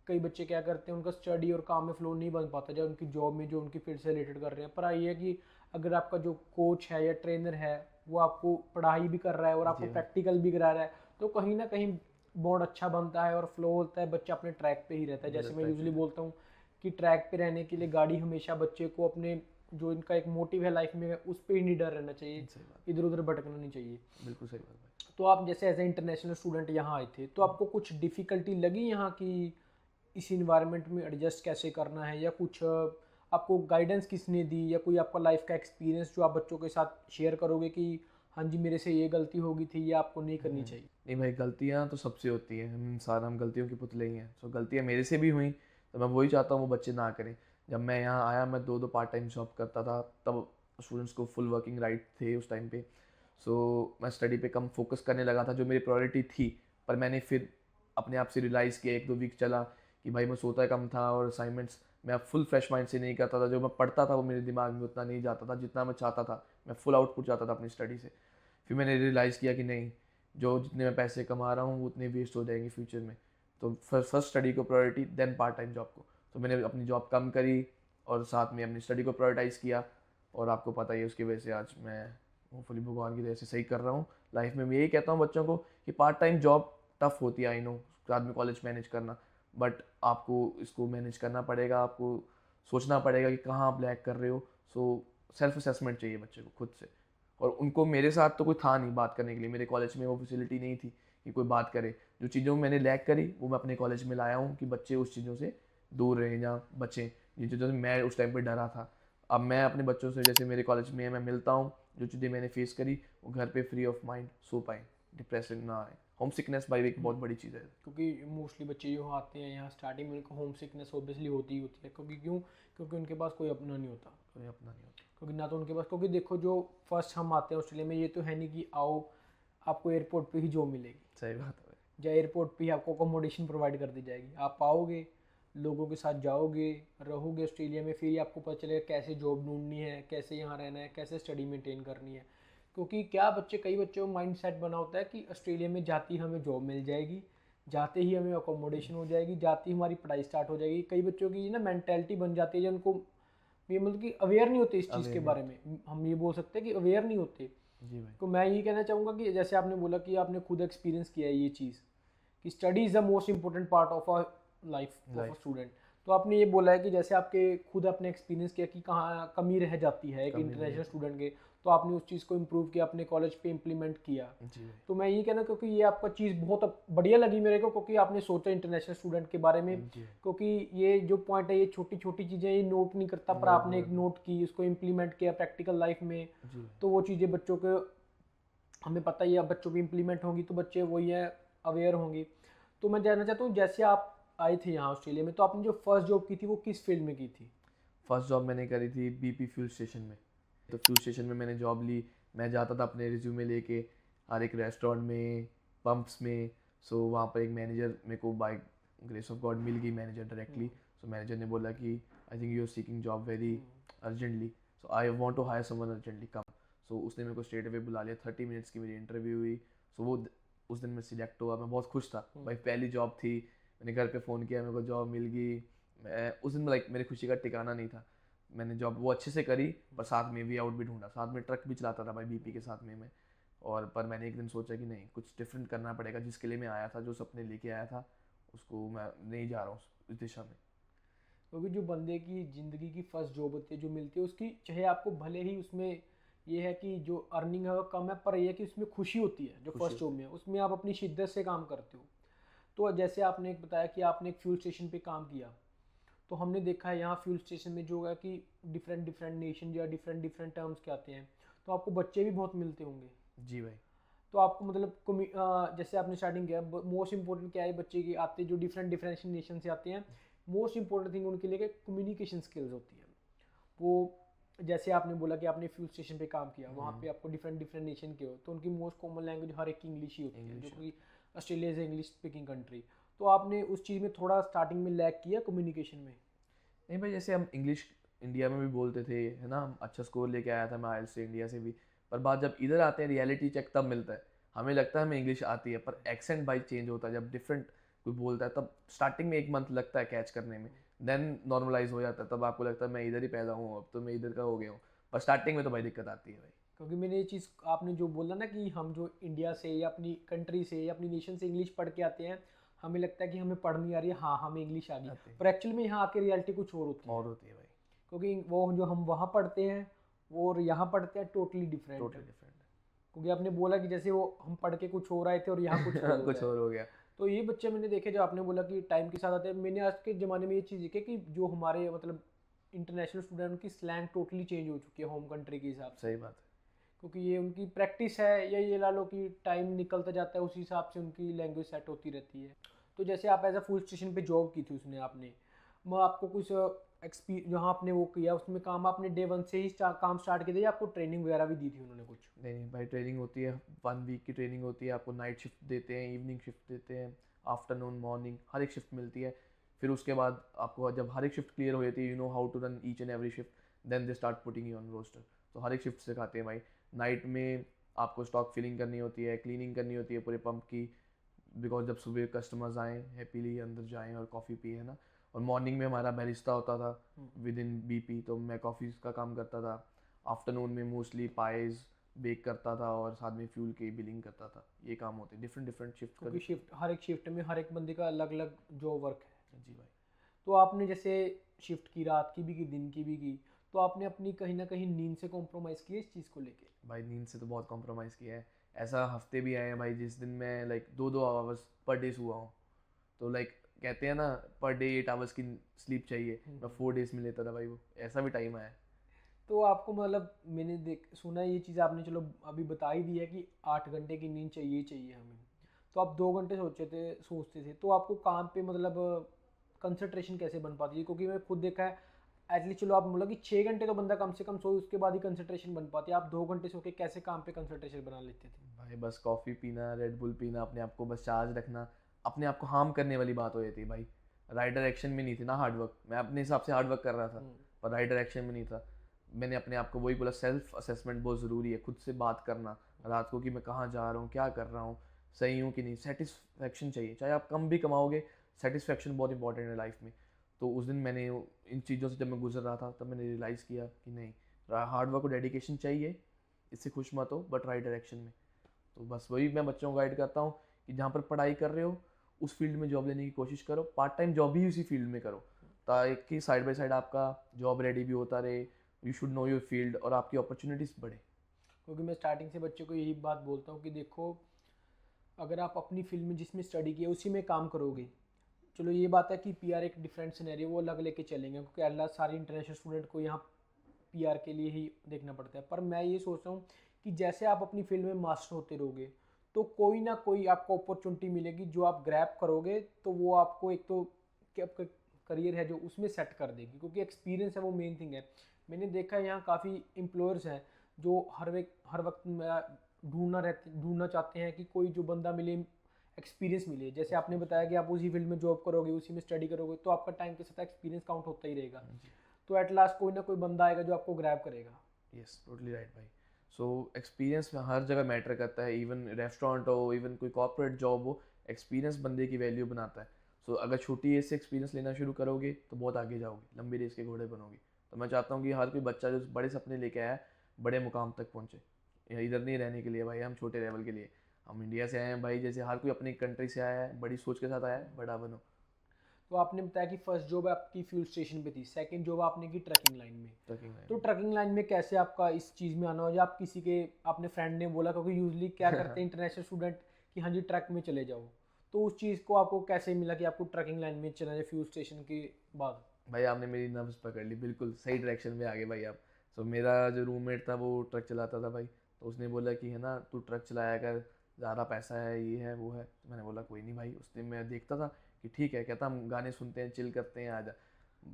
कई बच्चे क्या करते हैं, उनका स्टडी और काम में फ्लो नहीं बन पाता जब उनकी जॉब में जो उनकी फील्ड से रिलेटेड कर रहे हैं। पर ये है कि अगर आपका जो कोच है या ट्रेनर है वो आपको पढ़ाई भी कर रहा है और आपको जी भाई। प्रैक्टिकल भी करा रहा है, तो कहीं ना कहीं बॉन्ड अच्छा बनता है और फ्लो होता है, बच्चा अपने ट्रैक पे ही रहता है। जैसे मैं यूजुअली बोलता हूँ कि ट्रैक पे रहने के लिए गाड़ी हमेशा बच्चे को अपने जो इनका एक मोटिव है लाइफ में उस पर ही नहीं डर रहना चाहिए, सही बात, इधर उधर भटकना नहीं चाहिए। बिल्कुल सही बात भाई। तो आप जैसे एज ए इंटरनेशनल स्टूडेंट यहाँ आए थे तो आपको कुछ डिफ़िकल्टी लगी यहाँ की इस इन्वायरमेंट में एडजस्ट कैसे करना है, या कुछ आपको गाइडेंस किसने दी, या कोई आपका लाइफ का एक्सपीरियंस जो आप बच्चों के साथ शेयर करोगे कि हाँ जी मेरे से ये गलती हो गई थी, ये आपको नहीं करनी चाहिए? नहीं भाई, गलतियाँ तो सबसे होती हैं, हम इंसान, हम गलतियों के पुतले ही हैं। सो गलतियाँ मेरे से भी हुई, तो मैं वही चाहता हूँ वो बच्चे ना करें। जब मैं यहाँ आया, मैं दो दो पार्ट टाइम जॉब करता था, तब स्टूडेंट्स को फुल वर्किंग राइट थे उस टाइम पे। सो मैं स्टडी पे कम फोकस करने लगा था, जो मेरी प्रायोरिटी थी। पर मैंने फिर अपने आप से रियलाइज़ किया, 1-2 वीक चला कि भाई मैं सोता कम था और असाइनमेंट्स मैं अब फुल फ्रेश माइंड से नहीं करता था। जो मैं पढ़ता था वो मेरे दिमाग में उतना नहीं जाता था जितना मैं चाहता था। मैं फुल आउटपुट चाहता था अपनी स्टडी से। फिर मैंने रियलाइज़ किया कि नहीं, जो जितने मैं पैसे कमा रहा हूँ वो उतने वेस्ट हो जाएंगे फ्यूचर में। तो फर्स्ट स्टडी को priority, then part time job को। तो मैंने अपनी जॉब कम करी और साथ में अपनी स्टडी को प्रायोरिटाइज़ किया। और आपको पता ही है उसकी वजह से आज मैं होपफुली भगवान की दया से सही कर रहा हूँ लाइफ में। मैं यही कहता हूँ बच्चों को कि पार्ट टाइम जॉब टफ होती है, आई नो, बाद में कॉलेज मैनेज करना, बट आपको इसको मैनेज करना पड़ेगा। आपको सोचना पड़ेगा कि कहाँ आप लैग कर रहे हो। सो सेल्फ असेसमेंट चाहिए बच्चे को खुद से। और उनको, मेरे साथ तो कोई था नहीं बात करने के लिए, मेरे कॉलेज में वो फैसिलिटी नहीं थी कि कोई बात करे। जो चीज़ों में मैंने लैग करी वो मैं अपने कॉलेज में लाया हूँ कि बच्चे उस चीज़ों से दूर रहें या बचें, जिन चीज़ों से मैं उस टाइम पे डरा था। अब मैं अपने बच्चों से, जैसे मेरे कॉलेज में है, मैं मिलता हूँ, जो चीज़ें मैंने फेस करी वो घर पे फ्री ऑफ माइंड सो पाए, डिप्रेशन ना आए। होम सिकनेस भाई एक बहुत बड़ी चीज़ है। क्योंकि मोस्टली बच्चे जो आते हैं यहाँ स्टार्टिंग में उनको होम सिकनेस ऑब्वियसली होती ही होती है, क्योंकि क्यों, क्योंकि उनके पास कोई अपना नहीं होता। कोई अपना नहीं होता। क्योंकि ना तो उनके पास, क्योंकि देखो जो फर्स्ट हम आते हैं ऑस्ट्रेलिया में, ये तो है नहीं कि आओ आपको एयरपोर्ट पे ही जॉब मिलेगी, सही बात है भाई। या एयरपोर्ट पे ही आपको अकोमोडेशन प्रोवाइड कर दी जाएगी। आप आओगे, लोगों के साथ जाओगे, रहोगे ऑस्ट्रेलिया में, फिर ही आपको पता चलेगा कैसे जॉब ढूंढनी है, कैसे यहाँ रहना है, कैसे स्टडी मेंटेन करनी है। क्योंकि क्या बच्चे, कई बच्चों का माइंड सेट बना होता है कि ऑस्ट्रेलिया में जाते ही हमें जॉब मिल जाएगी, जाते ही हमें अकोमोडेशन हो जाएगी, जाते ही हमारी पढ़ाई स्टार्ट हो जाएगी। कई बच्चों की ना मैंटेलिटी बन जाती है, जो उनको ये मतलब कि अवेयर नहीं होते इस चीज़ के अवेयर नहीं बारे में। हम ये बोल सकते हैं कि अवेयर नहीं होते। जी भाई। तो मैं यही कहना चाहूँगा कि जैसे आपने बोला कि आपने खुद एक्सपीरियंस किया है ये चीज़ कि study is the most important part of a life of a student. तो आपने ये बोला है कि जैसे आपके खुद आपने एक्सपीरियंस किया कि कहाँ कमी रह जाती है एक कमी नहीं इंटरनेशनल होती। स्टूडेंट के, तो आपने उस चीज़ को इम्प्रूव किया, अपने कॉलेज पे इम्प्लीमेंट किया। जी भाई। तो मैं यही कहना, क्योंकि ये आपका चीज़ बहुत बढ़िया लगी मेरे को, क्योंकि आपने सोचा इंटरनेशनल स्टूडेंट के बारे में। जी भाई। क्योंकि ये जो पॉइंट है, ये छोटी छोटी चीज़ें ये नोट नहीं करता, पर नोट आपने नहीं एक करता। नोट की, उसको इम्प्लीमेंट किया प्रैक्टिकल लाइफ में। जी भाई। तो वो चीज़ें बच्चों को, हमें पता ही है, अब बच्चों की इम्प्लीमेंट होंगी तो बच्चे वही है, अवेयर होंगे। तो मैं जानना चाहता हूँ, जैसे आप आए थे यहाँ ऑस्ट्रेलिया में, तो आपने जो फर्स्ट जॉब की थी वो किस फील्ड में की थी? फर्स्ट जॉब मैंने करी थी बीपी फ्यूल स्टेशन में। तो फ्यूल स्टेशन में मैंने जॉब ली। मैं जाता था अपने रिज्यूमे लेके हर एक रेस्टोरेंट में, पंप्स में। सो वहाँ पर एक मैनेजर मेरे को बाय ग्रेस ऑफ गॉड मिल गई, मैनेजर डायरेक्टली। सो मैनेजर ने बोला कि I think you are seeking job very urgently, so I want to hire someone urgently, come. So उसने मेरे को स्ट्रेट अवे बुला लिया। 30 मिनट्स की मेरी इंटरव्यू हुई। सो वो उस दिन मैं सिलेक्ट हुआ। मैं बहुत खुश था भाई, पहली जॉब थी। मैंने घर पे फ़ोन किया, मेरे को जॉब मिल गई। मैं उस दिन लाइक मेरी खुशी का ठिकाना नहीं था। मैंने जॉब वो अच्छे से करी, पर साथ में वे आउट भी ढूंढा। साथ में ट्रक भी चलाता था भाई बीपी के साथ में मैं। और पर मैंने एक दिन सोचा कि नहीं, कुछ डिफरेंट करना पड़ेगा। जिसके लिए मैं आया था, जो सपने लेके आया था, उसको मैं नहीं जा रहा हूँ उस दिशा में। क्योंकि जो बंदे की ज़िंदगी की फर्स्ट जॉब होती है जो मिलती है, उसकी चाहे आपको भले ही उसमें ये है कि जो अर्निंग है वो कम है, पर ये है कि उसमें खुशी होती है। जो खुशी फर्स्ट जॉब होती में है उसमें आप अपनी शिद्दत से काम करते हो। तो जैसे आपने एक बताया कि आपने एक फ्यूल स्टेशन पे काम किया, तो हमने देखा है यहाँ फ्यूल स्टेशन में जो है कि डिफरेंट डिफरेंट नेशन या डिफरेंट डिफरेंट टर्म्स के आते हैं, तो आपको बच्चे भी बहुत मिलते होंगे। है। जी भाई। तो आपको मतलब जैसे आपने स्टार्टिंग किया, मोस्ट इंपॉर्टेंट क्या है बच्चे की आते जो डिफरेंट डिफरेंट नेशन से आते हैं, मोस्ट इंपॉर्टेंट थिंग उनके लिए कम्युनिकेशन स्किल्स होती है। वो जैसे आपने बोला कि आपने फ्यूल स्टेशन पे काम किया, वहाँ पे आपको डिफरेंट डिफरेंट नेशन के हो, तो उनकी मोस्ट कॉमन लैंग्वेज हर एक की इंग्लिश ही होती है, जो इंग्लिश। कि Australia is English speaking country. तो आपने उस चीज़ में थोड़ा स्टार्टिंग में लैग किया कम्युनिकेशन में? नहीं भाई, जैसे हम इंग्लिश इंडिया में भी बोलते थे, है ना, हम अच्छा स्कोर लेके आया था मैं आइल्स से, इंडिया से भी। पर बात जब इधर आते हैं, रियलिटी चेक तब मिलता है। हमें लगता है हमें इंग्लिश आती है, पर एक्सेंट भाई चेंज होता है जब डिफरेंट कोई बोलता है। तब स्टार्टिंग में 1 मंथ लगता है कैच करने में, देन नॉर्मलाइज हो जाता है। तब आपको लगता है मैं इधर ही पैदा हूँ, अब तो मैं इधर का हो गया हूँ। पर स्टार्टिंग में तो भाई दिक्कत आती है भाई। क्योंकि मैंने ये चीज़ आपने जो बोला ना कि हम जो इंडिया से या अपनी कंट्री से या अपनी नेशन से इंग्लिश पढ़ के आते हैं, हमें लगता है कि हमें पढ़ नहीं आ रही है, हाँ हमें इंग्लिश आ गई, आती है पर एक्चुअली में यहाँ आके रियलिटी कुछ और होती है। और होती है भाई। क्योंकि वो जो हम वहाँ पढ़ते हैं वो और यहाँ पढ़ते हैं टोटली डिफरेंट है। टोटली डिफरेंट क्योंकि आपने बोला कि जैसे वो हम पढ़ के कुछ और आए थे और यहाँ कुछ और है। हो कुछ रहा है। और हो गया। तो ये बच्चे मैंने देखे, जो आपने बोला कि टाइम के साथ आते हैं, मैंने आज के ज़माने में ये चीज़ देखी कि जो हमारे मतलब इंटरनेशनल स्टूडेंट की स्लैंग टोटली चेंज हो चुकी है होम कंट्री के हिसाब से। सही बात क्योंकि ये उनकी प्रैक्टिस है, या ये ला लो कि टाइम निकलता जाता है, उसी हिसाब से उनकी लैंग्वेज सेट होती रहती है। तो जैसे आप एज अ फुल स्टेशन पे जॉब की थी उसने आपने, मैं आपको कुछ जहाँ आपने वो किया उसमें काम आपने डे 1 से ही काम स्टार्ट किया था या आपको ट्रेनिंग वगैरह भी दी थी उन्होंने कुछ? नहीं भाई, ट्रेनिंग होती है, 1 वीक की ट्रेनिंग होती है, आपको नाइट शिफ्ट देते हैं, इवनिंग शिफ्ट देते हैं, आफ्टरनून, मॉर्निंग, हर एक शिफ्ट मिलती है। फिर उसके बाद आपको जब हर एक शिफ्ट क्लियर हो जाती है, you know how to run each and every shift, then they start putting you on roster. तो हर एक शिफ्ट सिखाते हैं भाई। नाइट में आपको स्टॉक फिलिंग करनी होती है, क्लीनिंग करनी होती है पूरे पंप की, बिकॉज जब सुबह कस्टमर्स आएँ हैप्पीली अंदर जाएँ और कॉफ़ी पिए, है ना। और मॉर्निंग में हमारा बैरिस्टा होता था विद इन बीपी, तो मैं कॉफ़ी का काम करता था। आफ्टरनून में मोस्टली पाइज बेक करता था और साथ में फ्यूल की बिलिंग करता था। ये काम होते डिफरेंट डिफरेंट शिफ्ट का क्योंकि शिफ्ट हर एक शिफ्ट में हर एक बंदे का अलग अलग जो वर्क है। जी भाई। तो आपने जैसे शिफ्ट की, रात की भी की, दिन की भी की, तो आपने अपनी कहीं ना कहीं नींद से कॉम्प्रोमाइज़ की है इस चीज़ को लेके? भाई नींद से तो बहुत कॉम्प्रोमाइज़ किया है। ऐसा हफ्ते भी आए हैं भाई जिस दिन मैं लाइक 2-2 आवर्स पर डे हुआ हूँ। तो लाइक कहते हैं ना, पर डे 8 आवर्स की स्लीप चाहिए, मैं 4 डेज में लेता था भाई। वो ऐसा भी टाइम आया है। तो आपको मतलब मैंने देख सुना है ये चीज़ आपने चलो अभी बता ही दी है कि 8 घंटे की नींद चाहिए ही चाहिए हमें। तो आप 2 घंटे सोचते थे तो आपको काम पे मतलब कंसंट्रेशन कैसे बन पाती है? क्योंकि मैं खुद देखा है एटलीस्ट चलो आप बोला कि 6 घंटे तो बंदा कम से कम सोए उसके बाद ही कंसंट्रेशन बन पाती है। आप 2 घंटे सो के कैसे काम पे कंसंट्रेशन बना लेते थे? भाई बस कॉफ़ी पीना, रेड बुल पीना, अपने आप को बस चार्ज रखना, अपने आप को हार्म करने वाली बात हो जाती है भाई। राइट डायरेक्शन में नहीं थी ना हार्ड वर्क, मैं अपने हिसाब से हार्ड वर्क कर रहा था, पर राइट डायरेक्शन में नहीं था। मैंने अपने आप को वही बोला, सेल्फ असेसमेंट बहुत ज़रूरी है, खुद से बात करना रात को कि मैं कहाँ जा रहा हूँ, क्या कर रहा हूँ, सही हूँ कि नहीं। सेटिस्फैक्शन चाहिए, चाहे आप कम भी कमाओगे, सेटिस्फैक्शन बहुत इंपॉर्टेंट है लाइफ में। तो उस दिन मैंने इन चीज़ों से जब मैं गुजर रहा था तब मैंने रियलाइज़ किया कि नहीं, हार्ड वर्क और डेडिकेशन चाहिए, इससे खुश मत हो, बट राइट डायरेक्शन में। तो बस वही मैं बच्चों को गाइड करता हूँ कि जहाँ पर पढ़ाई कर रहे हो उस फील्ड में जॉब लेने की कोशिश करो, पार्ट टाइम जॉब भी उसी फील्ड में करो, ताकि साइड बाय साइड आपका जॉब रेडी भी होता रहे। You should know your field और आपकी अपॉर्चुनिटीज़ बढ़े। क्योंकि मैं स्टार्टिंग से बच्चों को यही बात बोलता हूँ कि देखो, अगर आप अपनी फील्ड में जिसमें स्टडी किया उसी में काम करोगे, चलो ये बात है कि पीआर एक डिफरेंट सिनेरियो वो अलग लेके चलेंगे क्योंकि अल्लाह सारे इंटरनेशनल स्टूडेंट को यहाँ पीआर के लिए ही देखना पड़ता है। पर मैं ये सोचता हूँ कि जैसे आप अपनी फील्ड में मास्टर होते रहोगे तो कोई ना कोई आपको अपॉर्चुनिटी मिलेगी जो आप ग्रैब करोगे, तो वो आपको एक तो कि आपका करियर है जो उसमें सेट कर देगी, क्योंकि एक्सपीरियंस है वो मेन थिंग है। मैंने देखा है यहाँ काफ़ी एम्प्लॉयर्स हैं जो हर वक्त ढूंढना चाहते हैं कि कोई जो बंदा मिले, एक्सपीरियंस मिले। जैसे आपने बताया कि आप उसी फील्ड में जॉब करोगे, उसी में स्टडी करोगे, तो आपका टाइम के साथ एक्सपीरियंस काउंट होता ही रहेगा। तो एट लास्ट कोई ना कोई बंदा आएगा जो आपको ग्रैब करेगा। यस, टोटली राइट भाई। सो एक्सपीरियंस हर जगह मैटर करता है, इवन रेस्टोरेंट हो, इवन कोई कॉर्पोरेट जॉब हो, एक्सपीरियंस बंदे की वैल्यू बनाता है। सो अगर छोटी एज से एक्सपीरियंस लेना शुरू करोगे तो बहुत आगे जाओगे, लंबी रेस के घोड़े बनोगे। तो मैं चाहता हूँ कि हर कोई बच्चा जो बड़े सपने लेके आया है बड़े मुकाम तक पहुँचे। या इधर नहीं रहने के लिए भाई हम छोटे लेवल के लिए, हम इंडिया से आए हैं भाई, जैसे हर कोई अपनी कंट्री से आया है, बड़ी सोच के साथ आया है, बड़ा बनो। तो आपने बताया कि फर्स्ट जॉब आपकी फ्यूल स्टेशन पे थी, सेकंड जॉब आपने की ट्रकिंग लाइन में। ट्रकिंग तो लाइन। ट्रकिंग लाइन में कैसे आपका इस चीज़ में आना हो, या आप किसी के आपने फ्रेंड ने बोला? क्योंकि यूजली क्या करते हैं इंटरनेशनल स्टूडेंट कि हाँ जी ट्रक में चले जाओ, तो उस चीज़ को आपको कैसे मिला कि आपको ट्रकिंग लाइन में चलना है फ्यूल स्टेशन के बाद? भाई आपने मेरी नब्ज पकड़ ली, बिल्कुल सही डायरेक्शन में आ गए भाई आप। सो मेरा जो रूममेट था वो ट्रक चलाता था भाई, तो उसने बोला कि है ना तू ट्रक चलाया कर, ज़्यादा पैसा है, ये है वो है। तो मैंने बोला कोई नहीं भाई। उस दिन मैं देखता था कि ठीक है, कहता हम गाने सुनते हैं, चिल करते हैं, आजा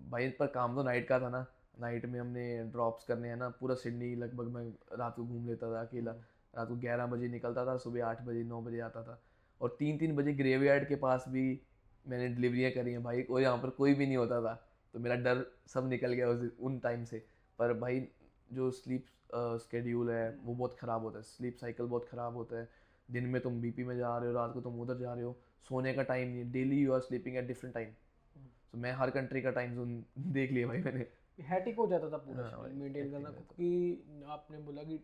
भाई। पर काम तो नाइट का था ना, नाइट में हमने ड्रॉप्स करने हैं ना, पूरा सिडनी लगभग मैं रात को घूम लेता था अकेला। रात को 11 बजे निकलता था, सुबह 8 बजे 9 बजे आता था। और 3-3 बजे ग्रेवयार्ड के पास भी मैंने डिलीवरियाँ करी हैं भाई, और यहाँ पर कोई भी नहीं होता था। तो मेरा डर सब निकल गया उन टाइम से। पर भाई जो स्लीप स्केड्यूल है वो बहुत ख़राब होता है, स्लीप साइकिल बहुत ख़राब होता है। दिन में तुम बीपी में जा रहे हो, रात को तुम उधर जा रहे हो, सोने का टाइम नहीं है, daily you are sleeping at different time. तो मैं हर कंट्री का टाइम जोन देख लिया भाई मैंने। हैटिक हो जाता था पूरा हाँ शेड्यूल भाई, मेंटेन hectic करना, हो जाता था। क्योंकि आपने बोला कि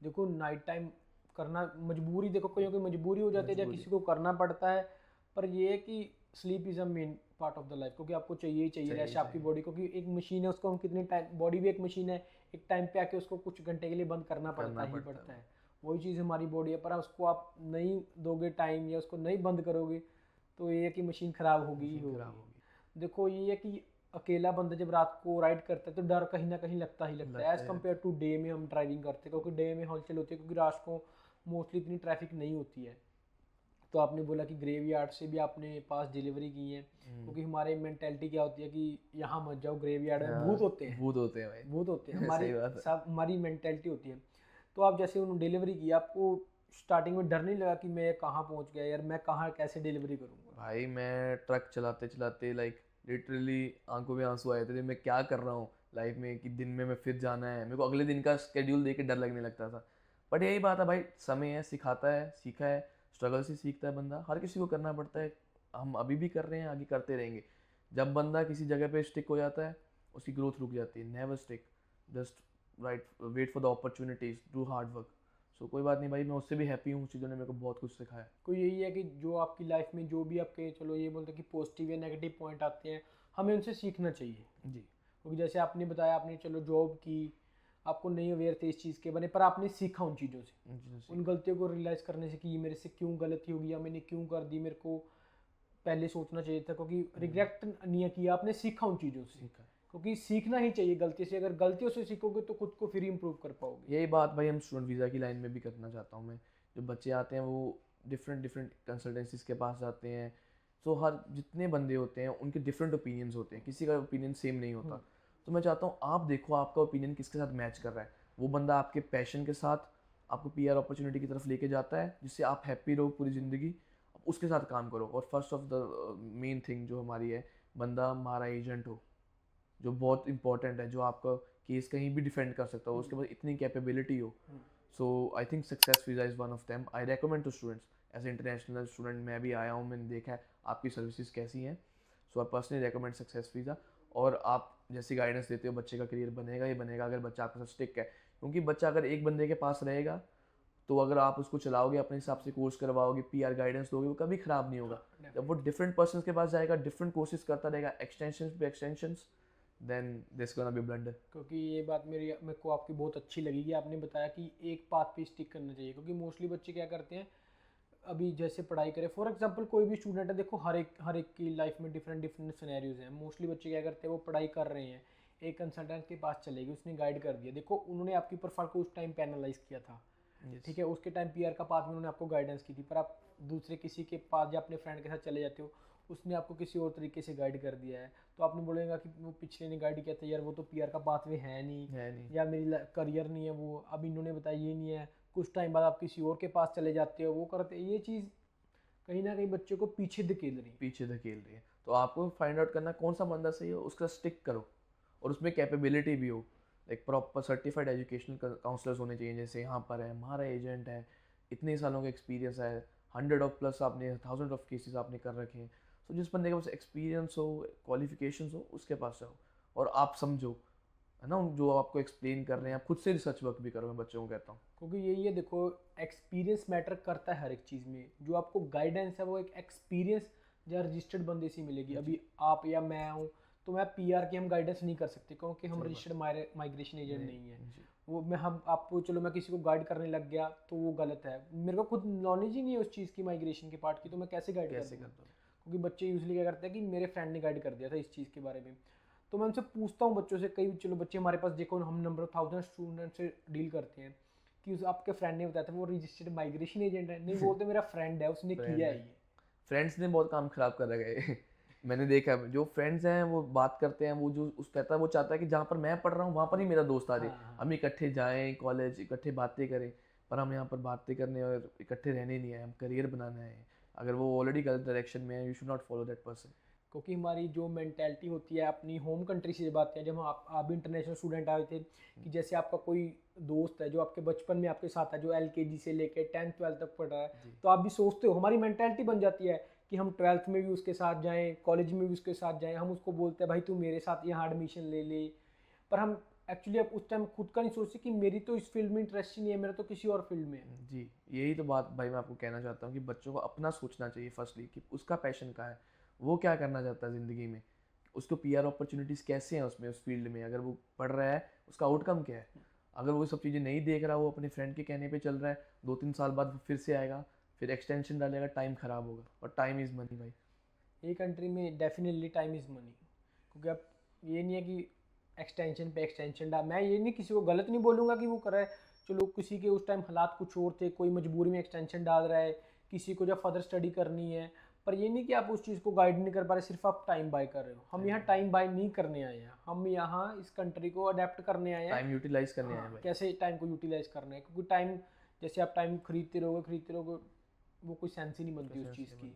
देखो नाइट टाइम करना मजबूरी, देखो कोई कोई मजबूरी हो जाती है या मजबूरी। किसी को करना पड़ता है। पर ये है कि sleep is a main part of the life, क्योंकि आपको चाहिए ही चाहिए चाहिए रेस्ट आपकी चाहिए। बॉडी, क्योंकि एक मशीन है उसको हम कितने टाइम, बॉडी भी एक मशीन है, एक टाइम पे आके उसको कुछ घंटे के लिए बंद करना पड़ता करना ही पड़ता है पड़ता भाई। है। वही चीज़ हमारी बॉडी है, पर उसको आप नहीं दोगे टाइम या उसको नहीं बंद करोगे तो ये है कि मशीन ख़राब होगी ही मशीन होगी। खराब होगी। देखो ये है कि अकेला बंदा जब रात को राइड करता है तो डर कहीं ना कहीं लगता ही लगता है, लगता एज़ है कम्पेयर लगता टू डे में हम ड्राइविंग करते हैं, क्योंकि डे में हलचल होती है, क्योंकि रात को मोस्टली इतनी ट्रैफिक नहीं होती है। तो आपने बोला कि ग्रेवयार्ड से भी आपने पास डिलीवरी की है, क्योंकि हमारे मेंटेलिटी क्या होती है कि यहाँ मत जाओ, ग्रेवयार्ड में भूत होते हैं, भूत होते हैं भाई। भूत होते हैं, सही बात है। सब हमारी मेंटेलिटी होती है। तो आप जैसे उन्होंने डिलीवरी की, आपको स्टार्टिंग में डर नहीं लगा कि मैं कहाँ पहुँच गया यार, मैं कहाँ कैसे डिलीवरी करूँगा? भाई मैं ट्रक चलाते चलाते लाइक लिटरली आंखों में आंसू आए थे, मैं क्या कर रहा हूँ लाइफ में, कि दिन में मैं फिर जाना है, मेरे को अगले दिन का स्केड्यूल देख के डर लगने लगता था। बट यही बात है भाई, समय है, सिखाता है, सीखा है, स्ट्रगल से सीखता है बंदा, हर किसी को करना पड़ता है। हम अभी भी कर रहे हैं, आगे करते रहेंगे। जब बंदा किसी जगह पे स्टिक हो जाता है, उसकी ग्रोथ रुक जाती है। Never stick, just right, wait for the opportunities, do hard work. So कोई बात नहीं भाई, मैं उससे भी हैप्पी हूँ, चीज़ों ने मेरे को बहुत कुछ सिखाया। कोई यही है कि जो आपकी लाइफ में जो भी आपके, चलो ये बोलते हैं कि पॉजिटिव या नेगेटिव पॉइंट आते हैं, हमें उनसे सीखना चाहिए। जी क्योंकि जैसे आपने बताया, आपने चलो जॉब की, आपको नहीं अवेयर थे इस चीज़ के बारे में, पर आपने सीखा उन चीज़ों से, जी उन गलतियों को रियलाइज़ करने से कि ये मेरे से क्यों गलती होगी या मैंने क्यों कर दी, मेरे को पहले सोचना चाहिए था, क्योंकि रिग्रेट नहीं किया आपने, सीखा उन चीज़ों से। सीखा। क्योंकि सीखना ही चाहिए गलती से, अगर गलतियों से सीखोगे तो खुद को फिर इम्प्रूव कर पाओगे। यही बात भाई हम स्टूडेंट वीज़ा की लाइन में भी करना चाहता हूँ मैं। जो बच्चे आते हैं वो डिफरेंट डिफरेंट कंसल्टेंसीज के पास जाते हैं। सो हर जितने बंदे होते हैं उनके डिफरेंट ओपिनियंस होते हैं, किसी का ओपिनियन सेम नहीं होता। तो मैं चाहता हूँ आप देखो आपका ओपिनियन किसके साथ मैच कर रहा है। वो बंदा आपके पैशन के साथ आपको पीआर अपॉर्चुनिटी की तरफ लेके जाता है, जिससे आप हैप्पी रहो पूरी ज़िंदगी, आप उसके साथ काम करो। और first of the main thing जो हमारी है, बंदा हमारा एजेंट हो, जो बहुत इंपॉर्टेंट है, जो आपका केस कहीं भी डिफेंड कर सकता हो, उसके पास इतनी कैपेबिलिटी हो। So I think Success Visa is one of them. I recommend to students, as a international student मैं भी आया हूँ, मैंने देखा है आपकी सर्विसेज कैसी हैं। So I personally recommend Success Visa. और आप जैसी गाइडेंस देते हो, बच्चे का करियर बनेगा ही बनेगा अगर बच्चा आपके साथ स्टिक है। क्योंकि बच्चा अगर एक बंदे के पास रहेगा, तो अगर आप उसको चलाओगे, अपने हिसाब से कोर्स करवाओगे, पीआर गाइडेंस दोगे, वो कभी ख़राब नहीं होगा। जब वो डिफरेंट पर्सन के पास जाएगा, डिफरेंट कोर्सेज करता रहेगा, एक्सटेंशन पे extensions, then this gonna be blunder. क्योंकि ये बात मेरे को आपकी बहुत अच्छी लगी कि आपने बताया कि एक पाथ पे स्टिक करना चाहिए। क्योंकि मोस्टली बच्चे क्या करते हैं, अभी जैसे पढ़ाई करें, फॉर एग्जांपल कोई भी स्टूडेंट है, देखो हर एक की लाइफ में डिफरेंट डिफरेंट सिनेरियोज हैं। मोस्टली बच्चे क्या करते हैं, वो पढ़ाई कर रहे हैं, एक कंसल्टेंट के पास चले गए, उसने गाइड कर दिया, देखो उन्होंने आपकी प्रोफाइल को उस टाइम पे एनालाइज किया था, ठीक है, उसके टाइम पीआर का पाथ में उन्होंने आपको गाइडेंस की थी। पर आप दूसरे किसी के पास या अपने फ्रेंड के साथ चले जाते हो, उसने आपको किसी और तरीके से गाइड कर दिया है, तो आपने बोलेगा कि वो पिछले ने गाइड किया था यार, वो तो पीआर का पाथवे है नहीं, है नहीं। या मेरी करियर नहीं है वो, अब इन्होंने बताया ये नहीं है। कुछ टाइम बाद आप किसी और के पास चले जाते हो, वो करते, ये चीज़ कहीं ना कहीं बच्चे को पीछे धकेल रही है। पीछे धकेल रही है। तो आपको फाइंड आउट करना कौन सा बंदा सही हो, उसका स्टिक करो, और उसमें कैपेबिलिटी भी हो। Like proper certified educational counsellors होने चाहिए, जैसे यहाँ पर है, हमारा एजेंट है, इतने सालों का एक्सपीरियंस है, 100 ऑफ प्लस आपने 1000 ऑफ केसेस आपने कर रखे हैं। तो जिस बंदे के पास एक्सपीरियंस हो, क्वालिफिकेशंस हो, उसके पास जाओ और आप समझो, है ना, जो आपको एक्सप्लेन कर रहे हैं। आप खुद से रिसर्च वर्क भी करो, मैं बच्चों को कहता हूँ। क्योंकि यही है, देखो एक्सपीरियंस मैटर करता है हर एक चीज़ में। जो आपको गाइडेंस है वो एक एक्सपीरियंस या रजिस्टर्ड बंदे से मिलेगी। अभी आप या मैं हूँ, तो मैं पीआर की हम गाइडेंस नहीं कर सकते, क्योंकि हम रजिस्टर्ड माइग्रेशन एजेंट नहीं है। जी। वो मैं हम आपको, चलो मैं किसी को गाइड करने लग गया तो वो गलत है। मेरे को खुद नॉलेज ही नहीं है उस चीज़ की, माइग्रेशन के पार्ट की, तो मैं कैसे गाइड कर कैसे दूँगा? करता हूँ। क्योंकि बच्चे यूजली क्या करते हैं कि मेरे फ्रेंड ने गाइड कर दिया था इस चीज़ के बारे में, तो मैं उनसे पूछता हूँ बच्चों से। कई चलो बच्चे हमारे पास, देखो हम नंबर ऑफ 1000 स्टूडेंट से डील करते हैं, कि उस आपके फ्रेंड ने बताया था वो रजिस्टर्ड माइग्रेशन एजेंट है, नहीं बोलते मेरा फ्रेंड है, उसने फ्रेंड किया है, है ये। फ्रेंड्स ने बहुत काम खराब कर रखा है। मैंने देखा है, जो फ्रेंड्स हैं वो बात करते हैं, वो जो उस कहता है, वो चाहता है कि जहाँ पर मैं पढ़ रहा हूँ वहाँ पर ही मेरा दोस्त आ जाए, हाँ हम इकट्ठे जाएं कॉलेज, इकट्ठे बातें करें। पर हम यहाँ पर बातें करने और इकट्ठे रहने नहीं आए, हम करियर बनाना है। अगर वो ऑलरेडी गलत डायरेक्शन में है, you should not follow that person. क्योंकि हमारी जो मेंटेलिटी होती है अपनी होम कंट्री से, जब आते हैं, जब आप भी इंटरनेशनल स्टूडेंट आए थे, कि जैसे आपका कोई दोस्त है जो आपके बचपन में आपके साथ है, जो एलकेजी से लेके 10th 12th तक पढ़ रहा है, तो आप भी सोचते हो, हमारी मेंटेलिटी बन जाती है कि हम 12th में भी उसके साथ जाएं, कॉलेज में भी उसके साथ जाएं। हम उसको बोलते हैं भाई तू मेरे साथ यहाँ एडमिशन ले ले, पर हम एक्चुअली अब उस टाइम खुद का नहीं सोचते कि मेरी तो इस फील्ड में इंटरेस्ट ही नहीं है, मेरा तो किसी और फील्ड में है। जी, यही तो बात भाई मैं आपको कहना चाहता हूँ कि बच्चों को अपना सोचना चाहिए फर्स्टली, कि उसका पैशन क्या है, वो क्या करना चाहता है ज़िंदगी में, उसको पीआर अपॉर्चुनिटीज़ कैसे हैं उसमें, उस फील्ड में अगर वो पढ़ रहा है, उसका आउटकम क्या है। अगर वो सब चीज़ें नहीं देख रहा, वो अपने फ्रेंड के कहने पे चल रहा है, 2-3 साल बाद वो फिर से आएगा, फिर एक्सटेंशन डालेगा, टाइम ख़राब होगा। और टाइम इज़ मनी भाई। ये कंट्री में डेफिनेटली टाइम इज़ मनी। क्योंकि अब ये नहीं है कि एक्सटेंशन पे एक्सटेंशन डाल, मैं ये नहीं किसी को गलत नहीं बोलूँगा कि वो कर रहा है, चलो किसी के उस टाइम हालात कुछ और थे, कोई मजबूरी में एक्सटेंशन डाल रहा है, किसी को जब फर्दर स्टडी करनी है, पर ये नहीं कि आप उस चीज़ को गाइड नहीं कर पा रहे, सिर्फ आप टाइम बाय कर रहे हो। हम यहाँ टाइम बाय नहीं करने आए हैं, हम यहाँ इस कंट्री को अडेप्ट करने आए हैं, टाइम यूटिलाइज करने आए हैं भाई। कैसे टाइम को यूटिलाइज करना है, क्योंकि टाइम जैसे आप टाइम खरीदते रहोगे वो कोई सेंस ही नहीं बनती उस चीज़ की।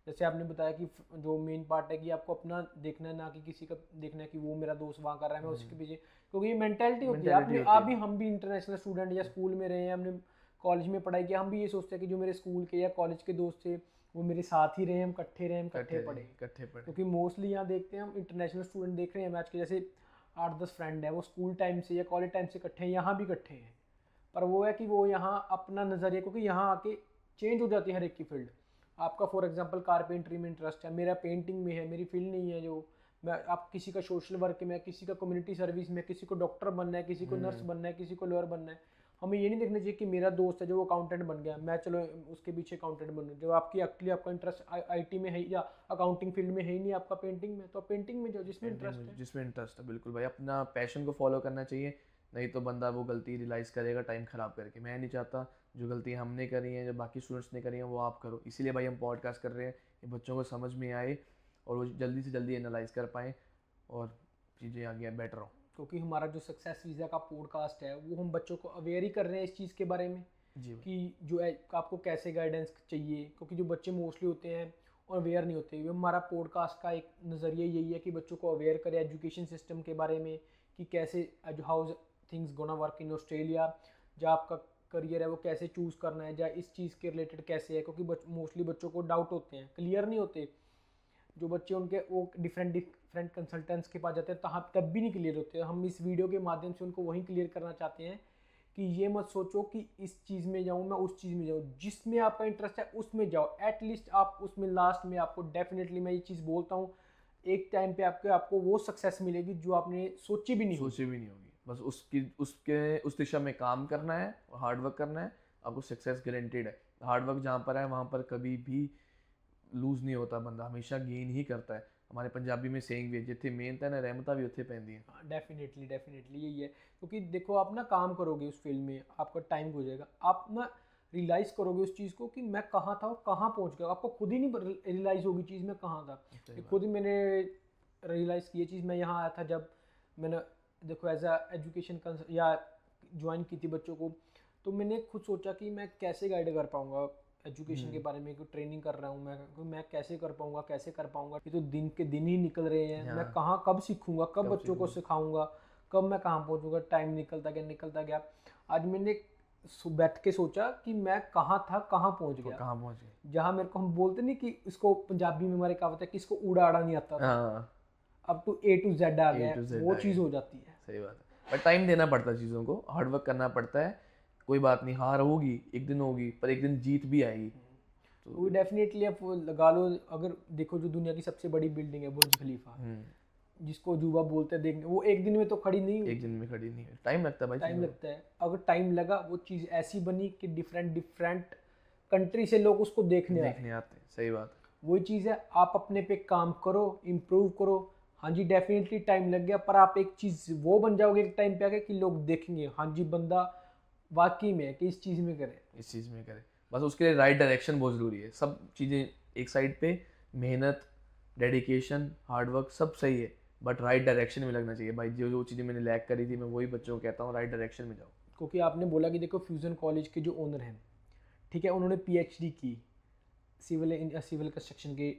जैसे आपने बताया कि जो मेन पार्ट है कि आपको अपना देखना है, ना कि किसी का देखना है कि वो मेरा दोस्त वहाँ कर रहा है मैं उसके पीछे, क्योंकि ये मेंटालिटी होती है। आप भी हम भी इंटरनेशनल स्टूडेंट या स्कूल में रहे हैं, हमने कॉलेज में पढ़ाई किया, हम भी ये सोचते हैं कि जो मेरे स्कूल के या कॉलेज के दोस्त थे वो मेरे साथ ही रहे, हम इकट्ठे पढ़े। क्योंकि मोस्टली यहाँ देखते हैं हम इंटरनेशनल स्टूडेंट देख रहे हैं मैच के, जैसे 8-10 फ्रेंड है वो स्कूल टाइम से या कॉलेज टाइम से इकट्ठे हैं, यहाँ भी इकट्ठे हैं, पर वो है कि वो यहाँ अपना नज़रिया, क्योंकि यहाँ आके चेंज हो जाती है हर एक की फील्ड। आपका फॉर एग्जांपल कारपेंट्री में इंटरेस्ट है, मेरा पेंटिंग में है, मेरी फील्ड नहीं है जो मैं, आप किसी का सोशल वर्क में, किसी का कम्युनिटी सर्विस में, किसी को डॉक्टर बनना है, किसी को नर्स बनना है, किसी को लॉयर बनना है। हमें ये नहीं देखना चाहिए कि मेरा दोस्त है जो वो अकाउंटेंट बन गया, मैं चलो उसके पीछे अकाउंटेंट बनूँ। जब आपकी एक्चुअली आपका इंटरेस्ट आईटी में है या अकाउंटिंग फील्ड में है ही नहीं आपका पेंटिंग में, तो आप पेंटिंग में जाओ जिसमें इंटरेस्ट है। बिल्कुल भाई, अपना पैशन को फॉलो करना चाहिए, नहीं तो बंदा वो गलती रियलाइज़ करेगा टाइम ख़राब करके। मैं नहीं चाहता जो गलतियाँ हमने करी हैं, जो बाकी स्टूडेंट्स ने करी हैं, वो आप करो। इसीलिए भाई हम पॉडकास्ट कर रहे हैं कि बच्चों को समझ में आए और वो जल्दी से जल्दी एनालाइज कर पाएँ और चीज़ें आगे बेटर हो। क्योंकि हमारा जो सक्सेस वीज़ा का पॉडकास्ट है वो हम बच्चों को अवेयर ही कर रहे हैं इस चीज़ के बारे में जी कि जो है आपको कैसे गाइडेंस चाहिए, क्योंकि जो बच्चे मोस्टली होते हैं और अवेयर नहीं होते। हमारा पॉडकास्ट का एक नज़रिया यही है कि बच्चों को अवेयर करें एजुकेशन सिस्टम के बारे में, कि कैसे how things gonna work in Australia, जो आपका करियर है वो कैसे चूज़ करना है, या इस चीज़ के रिलेटेड कैसे है, क्योंकि मोस्टली बच्चों को डाउट होते हैं, क्लियर नहीं होते। जो बच्चे उनके वो डिफरेंट कंसल्टेंट्स के पास जाते हैं तब भी नहीं क्लियर होते। हम इस वीडियो के माध्यम से उनको वही क्लियर करना चाहते हैं कि ये मत सोचो कि इस चीज़ में जाऊँ मैं उस चीज़ में जाऊँ, जिसमें आपका इंटरेस्ट है उसमें जाओ। एटलीस्ट आप उसमें लास्ट में आपको डेफिनेटली, मैं ये चीज़ बोलता हूँ, एक टाइम पे आपको वो सक्सेस मिलेगी जो आपने सोची भी नहीं होगी। बस उस दिशा में काम करना है और हार्ड वर्क करना है, आपको सक्सेस गारंटीड है। हार्ड वर्क जहाँ पर है वहाँ पर कभी भी लूज़ नहीं होता, बंदा हमेशा गेन ही करता है। हमारे पंजाबी में सेइंग भी है, जिथे मेहनत है ना रहमता भी उत्थे पैंदी है। डेफिनेटली यही है, क्योंकि देखो आप ना काम करोगे उस फील्ड में, आपका टाइम हो जाएगा, आप ना रियलाइज़ करोगे उस चीज़ को कि मैं कहाँ था और कहाँ पहुँच गया। आपको खुद ही नहीं रियलाइज़ होगी चीज़ मैं कहाँ था। खुद ही मैंने रियलाइज़ की ये चीज़, मैं यहाँ आया था जब मैंने देखो एज आ एजुकेशन या ज्वाइन की थी बच्चों को, तो मैंने खुद सोचा कि मैं कैसे गाइड कर पाऊँगा एजुकेशन के बारे में, कोई ट्रेनिंग कर रहा हूँ मैं कैसे कर पाऊँगा। ये तो दिन के दिन ही निकल रहे हैं, मैं कहाँ कब सीखूँगा, कब बच्चों को सिखाऊँगा, कब मैं कहाँ पहुँचूँगा। टाइम निकलता गया। आज मैंने बैठ के सोचा कि मैं कहाँ था, कहाँ पहुँच गया। जहाँ मेरे को, हम बोलते नहीं कि इसको पंजाबी में हमारे कहावत है कि इसको ऊड़ा आड़ा नहीं आता था, अब तो A to Z आ गया, वो चीज़ हो जाती है। सही बात है, पर टाइम देना पड़ता है चीज़ों को, हार्ड वर्क करना पड़ता है। कोई बात नहीं, हार होगी एक दिन होगी, पर एक दिन जीत भी आएगी। तो डेफिनेटली आप लगा लो, अगर देखो जो दुनिया की सबसे बड़ी बिल्डिंग है बुर्ज खलीफा, जिसको जुबा बोलते हैं देखने, वो एक दिन में तो खड़ी नहीं हुई। एक दिन में खड़ी नहीं हुई, टाइम लगता है भाई, टाइम लगता है। अगर टाइम लगा, वो चीज़ ऐसी बनी कि डिफरेंट कंट्री से लोग उसको देखने आते। सही बात है, वही चीज़ है, आप अपने पे काम करो, इम्प्रूव करो। हाँ जी डेफिनेटली टाइम लग गया, पर आप एक चीज़ वो बन जाओगे एक टाइम पे आके कि लोग देखेंगे हाँ जी बंदा वाकई में है कि इस चीज़ में करे। बस उसके लिए राइट डायरेक्शन बहुत ज़रूरी है। सब चीज़ें एक साइड पे, मेहनत, डेडिकेशन, हार्डवर्क सब सही है, बट राइट डायरेक्शन में लगना चाहिए भाई। जो चीज़ें मैंने लैक करी थी, मैं वही बच्चों को कहता हूँ, राइट डायरेक्शन में जाओ। क्योंकि आपने बोला कि देखो फ्यूज़न कॉलेज के जो ओनर हैं, ठीक है, उन्होंने PhD की सिविल कंस्ट्रक्शन के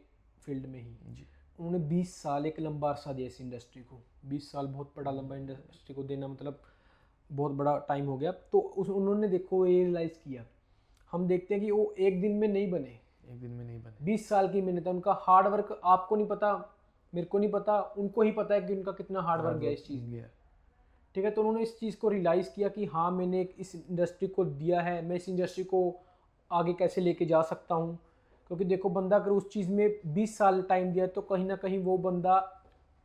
फील्ड में ही जी। उन्होंने 20 साल, एक लंबा अरसा दिया इस इंडस्ट्री को। 20 साल बहुत बड़ा लंबा इंडस्ट्री को देना, मतलब बहुत बड़ा टाइम हो गया। तो उन्होंने देखो ये रियलाइज़ किया, हम देखते हैं कि वो एक दिन में नहीं बने, 20 साल की मेहनत है, उनका हार्ड वर्क आपको नहीं पता, मेरे को नहीं पता, उनको ही पता है कि उनका कितना हार्ड वर्क गया इस चीज़ में, ठीक है। तो उन्होंने इस चीज़ को रियलाइज़ किया कि हाँ मैंने इस इंडस्ट्री को दिया है, मैं इस इंडस्ट्री को आगे कैसे लेके जा सकता हूँ। क्योंकि देखो बंदा अगर उस चीज़ में 20 साल टाइम दिया तो कहीं ना कहीं वो बंदा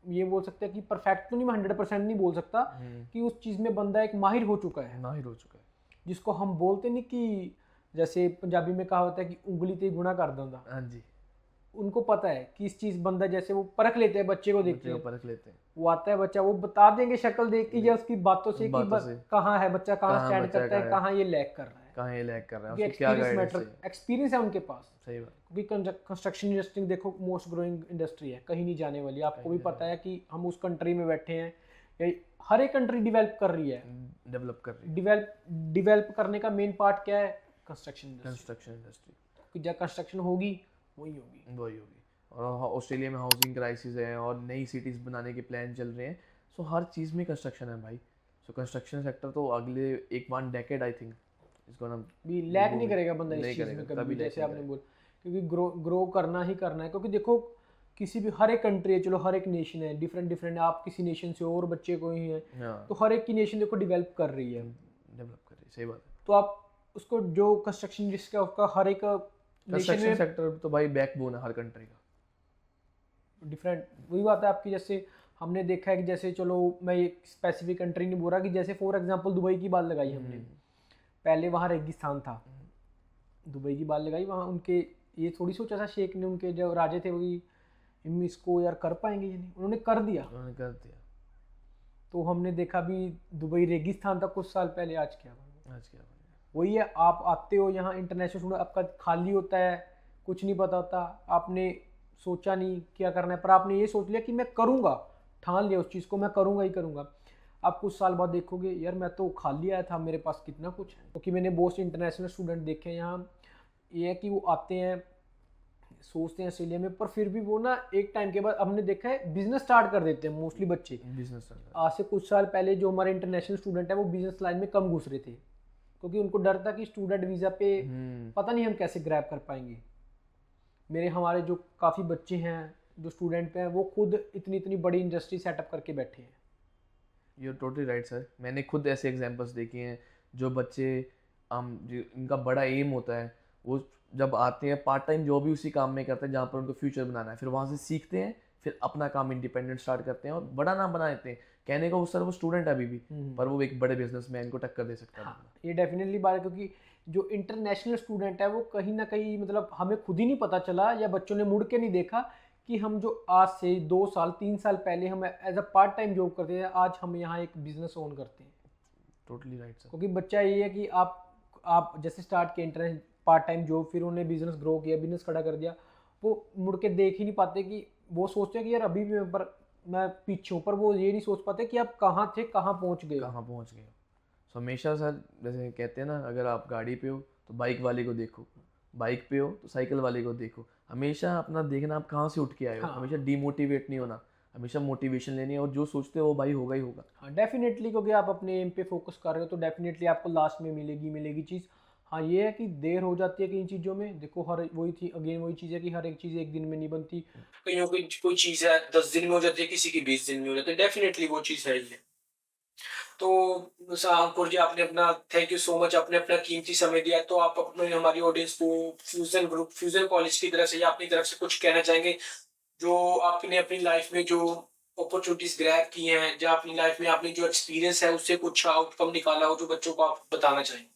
ये बोल सकता है कि परफेक्ट तो नहीं, मैं 100% नहीं बोल सकता कि उस चीज़ में बंदा एक माहिर हो चुका है, जिसको हम बोलते नहीं कि जैसे पंजाबी में कहा होता है कि उंगली ते गुना कर दूंगा। हाँ जी, उनको पता है कि इस चीज़ बंदा, जैसे वो परख लेते हैं, बच्चे को देखते हैं, परख लेते हैं, वो आता है बच्चा, वो बता देंगे शक्ल देख के या उसकी बातों से कि कहाँ है बच्चा, कहाँ स्टैंड करता है, कहाँ ये लैग कर रहा है। कहाँ ये लैग कर रहा है, क्योंकि उसकी क्या एक्सपीरियंस गाइडेंस मैटर, है। एक्सपीरियंस है उनके पास। सही बात। क्योंकि कंस्ट्रक्शन इंडस्ट्री देखो मोस्ट ग्रोइंग इंडस्ट्री है, कहीं नहीं जाने वाली। आपको कहीं भी पता है कि हम उस कंट्री में बैठे हैं, हर एक कंट्री डिवेल्प कर रही है। डेवलप कर रही है। डिवेल्प करने का मेन पार्ट क्या है? Construction industry. कंस्ट्रक्शन इंडस्ट्री क्योंकि जब कंस्ट्रक्शन होगी वही होगी। वही होगी। और ऑस्ट्रेलिया में हाउसिंग क्राइसिस है और नई सिटीज़ बनाने के प्लान चल रहे हैं, सो हर चीज़ में कंस्ट्रक्शन है भाई। सो कंस्ट्रक्शन सेक्टर तो अगले एक 1 डेकेड आई थिंक इसको ना भी लैग नहीं करेगा बंदा इस नहीं चीज़ में करेगा, कभी, कभी जैसे लैग आपने नहीं बोला। क्योंकि ग्रो करना ही करना है। क्योंकि देखो किसी भी, हर एक कंट्री है, चलो हर एक नेशन है, डिफरेंट डिफरेंट है, आप किसी नेशन से हो और बच्चे को ही है, करेगा। हाँ, तो हर एक की नेशन देखो डिवेल्प कर रही है। डेवलप कर रही है, सही बात है। तो आप उसको जो कंस्ट्रक्शन जिसका उसका हर एक नेशन कंस्ट्रक्शन में सेक्टर तो भाई बैकबोन है हर कंट्री का। डिफरेंट, वही बात है आपकी। जैसे हमने देखा है कि जैसे, चलो मैं एक स्पेसिफिक कंट्री नहीं बोल रहा, कि जैसे फॉर एग्जांपल दुबई की बात लगाई हमने, पहले वहाँ रेगिस्तान था, दुबई की बात लगाई, वहाँ उनके ये थोड़ी सोचा था शेख ने, उनके जो राजे थे वही, हम इसको यार कर पाएंगे ये नहीं, उन्होंने कर दिया। उन्होंने कर दिया। तो हमने देखा भी दुबई रेगिस्तान था कुछ साल पहले, आज क्या बन गया। आज क्या बन गया। वही है, आप आते हो यहाँ इंटरनेशनल स्टूडेंट, आपका खाली होता है, कुछ नहीं पता होता, आपने सोचा नहीं क्या करना है, पर आपने ये सोच लिया कि मैं करूँगा, ठान लिया उस चीज़ को, मैं करूँगा ही करूँगा। आप कुछ साल बाद देखोगे यार मैं तो खाली आया था, मेरे पास कितना कुछ है। क्योंकि मैंने बहुत से इंटरनेशनल स्टूडेंट देखे हैं यहाँ, ये है कि वो आते हैं, सोचते हैं ऑस्ट्रेलिया में, पर फिर भी वो ना एक टाइम के बाद हमने देखा है बिजनेस स्टार्ट कर देते हैं मोस्टली बच्चे। बिजनेस आज से कुछ साल पहले जो हमारे इंटरनेशनल स्टूडेंट है वो बिजनेस लाइन में कम घुस रहे थे, क्योंकि उनको डर था कि स्टूडेंट वीज़ा पे पता नहीं हम कैसे ग्रैब कर पाएंगे। हमारे जो काफ़ी बच्चे हैं जो स्टूडेंट पे हैं, वो खुद इतनी इतनी बड़ी इंडस्ट्री सेटअप करके बैठे हैं। You totally right sir. मैंने खुद ऐसे एग्जांपल्स देखे हैं जो बच्चे इनका बड़ा एम होता है, वो जब आते हैं पार्ट टाइम जॉब भी उसी काम में करते हैं जहाँ पर उनको फ्यूचर बनाना है, फिर वहाँ से सीखते हैं, फिर अपना काम इंडिपेंडेंट स्टार्ट करते हैं और बड़ा नाम बना देते हैं। कहने को सर वो स्टूडेंट है अभी भी, पर वो एक बड़े बिजनेसमैन को टक्कर दे सकता है। हाँ, ये डेफिनेटली बात है, क्योंकि जो इंटरनेशनल स्टूडेंट है वो कहीं ना कहीं, मतलब हमें खुद ही नहीं पता चला या बच्चों ने मुड़ के नहीं देखा कि हम जो आज से 2 साल 3 साल पहले हम as a part time job करते थे, आज हम यहाँ एक बिजनेस ओन करते हैं। Totally right sir. क्योंकि बच्चा ये है कि आप जैसे स्टार्ट किया इंटरनेट पार्ट टाइम जॉब, फिर उन्होंने बिजनेस ग्रो किया, बिजनेस खड़ा कर दिया, वो मुड़ के देख ही नहीं पाते कि वो सोचते हैं कि यार अभी भी मैं पीछे हूँ, पर वो ये नहीं सोच पाते कि आप कहाँ थे, कहाँ पहुँच गए। कहाँ पहुँच गए। सो हमेशा सर जैसे कहते हैं ना, अगर आप गाड़ी पे हो तो बाइक वाले को देखो, बाइक पे हो तो साइकिल वाले को देखो। हमेशा अपना देखना आप कहाँ से उठ के आए हो। हाँ। हमेशा डीमोटिवेट नहीं होना, हमेशा मोटिवेशन लेनी है, और जो सोचते हो वो भाई होगा ही होगा। हाँ डेफिनेटली, क्योंकि आप अपने एम पे फोकस कर रहे हो तो डेफिनेटली आपको लास्ट में मिलेगी चीज़। हाँ ये है कि देर हो जाती है कई चीज़ों में, देखो हर वही थी अगेन वही चीज़ है कि हर एक चीज़ एक दिन में नहीं बनती। कईयों की कोई चीज़ है 10 दिन में हो जाती है, किसी की 20 दिन में हो जाती है, डेफिनेटली वो चीज़ है ही है। तो अंकुर जी, आपने अपना, थैंक यू सो मच, आपने अपना कीमती समय दिया। तो आप अपने हमारी ऑडियंस को फ्यूजन कॉलेज की तरफ से या अपनी तरफ से कुछ कहना चाहेंगे, जो आपने अपनी लाइफ में जो अपॉर्चुनिटीज ग्रैब की हैं, या अपनी लाइफ में आपने जो एक्सपीरियंस है उससे कुछ आउटकम निकाला हो, जो बच्चों को आप बताना चाहेंगे?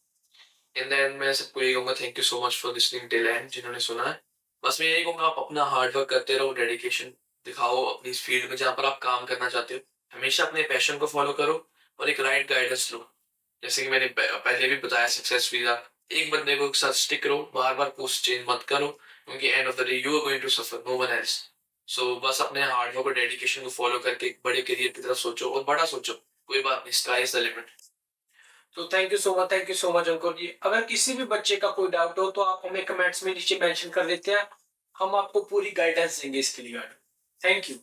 इन द एंड मैं सबको यही कहूँगा, thank you so much for listening till and, जिन्होंने सुना है। बस मैं यही कहूँगा, आप अपना हार्ड वर्क करते रहो, डेडिकेशन दिखाओ अपनी इस फील्ड में जहाँ पर आप काम करना चाहते हो। हमेशा अपने पैशन को फॉलो करो और एक राइट गाइडेंस लो। जैसे कि मैंने पहले भी बताया, सक्सेस वीजा एक बंदे को साथ स्टिक करो, बार बार पोस्ट चेंज मत करो, क्योंकि end of the day you are going to suffer, no one else. So बस अपने हार्ड वर्क और डेडिकेशन को फॉलो करके एक बड़े करियर की तरफ सोचो और बड़ा सोचो, कोई बात नहीं, स्काई इज द लिमिट। तो थैंक यू सो मच अंकुर जी। अगर किसी भी बच्चे का कोई डाउट हो तो आप हमें कमेंट्स में नीचे मेंशन कर देते हैं, हम आपको पूरी गाइडेंस देंगे इसके लिए। Thank you.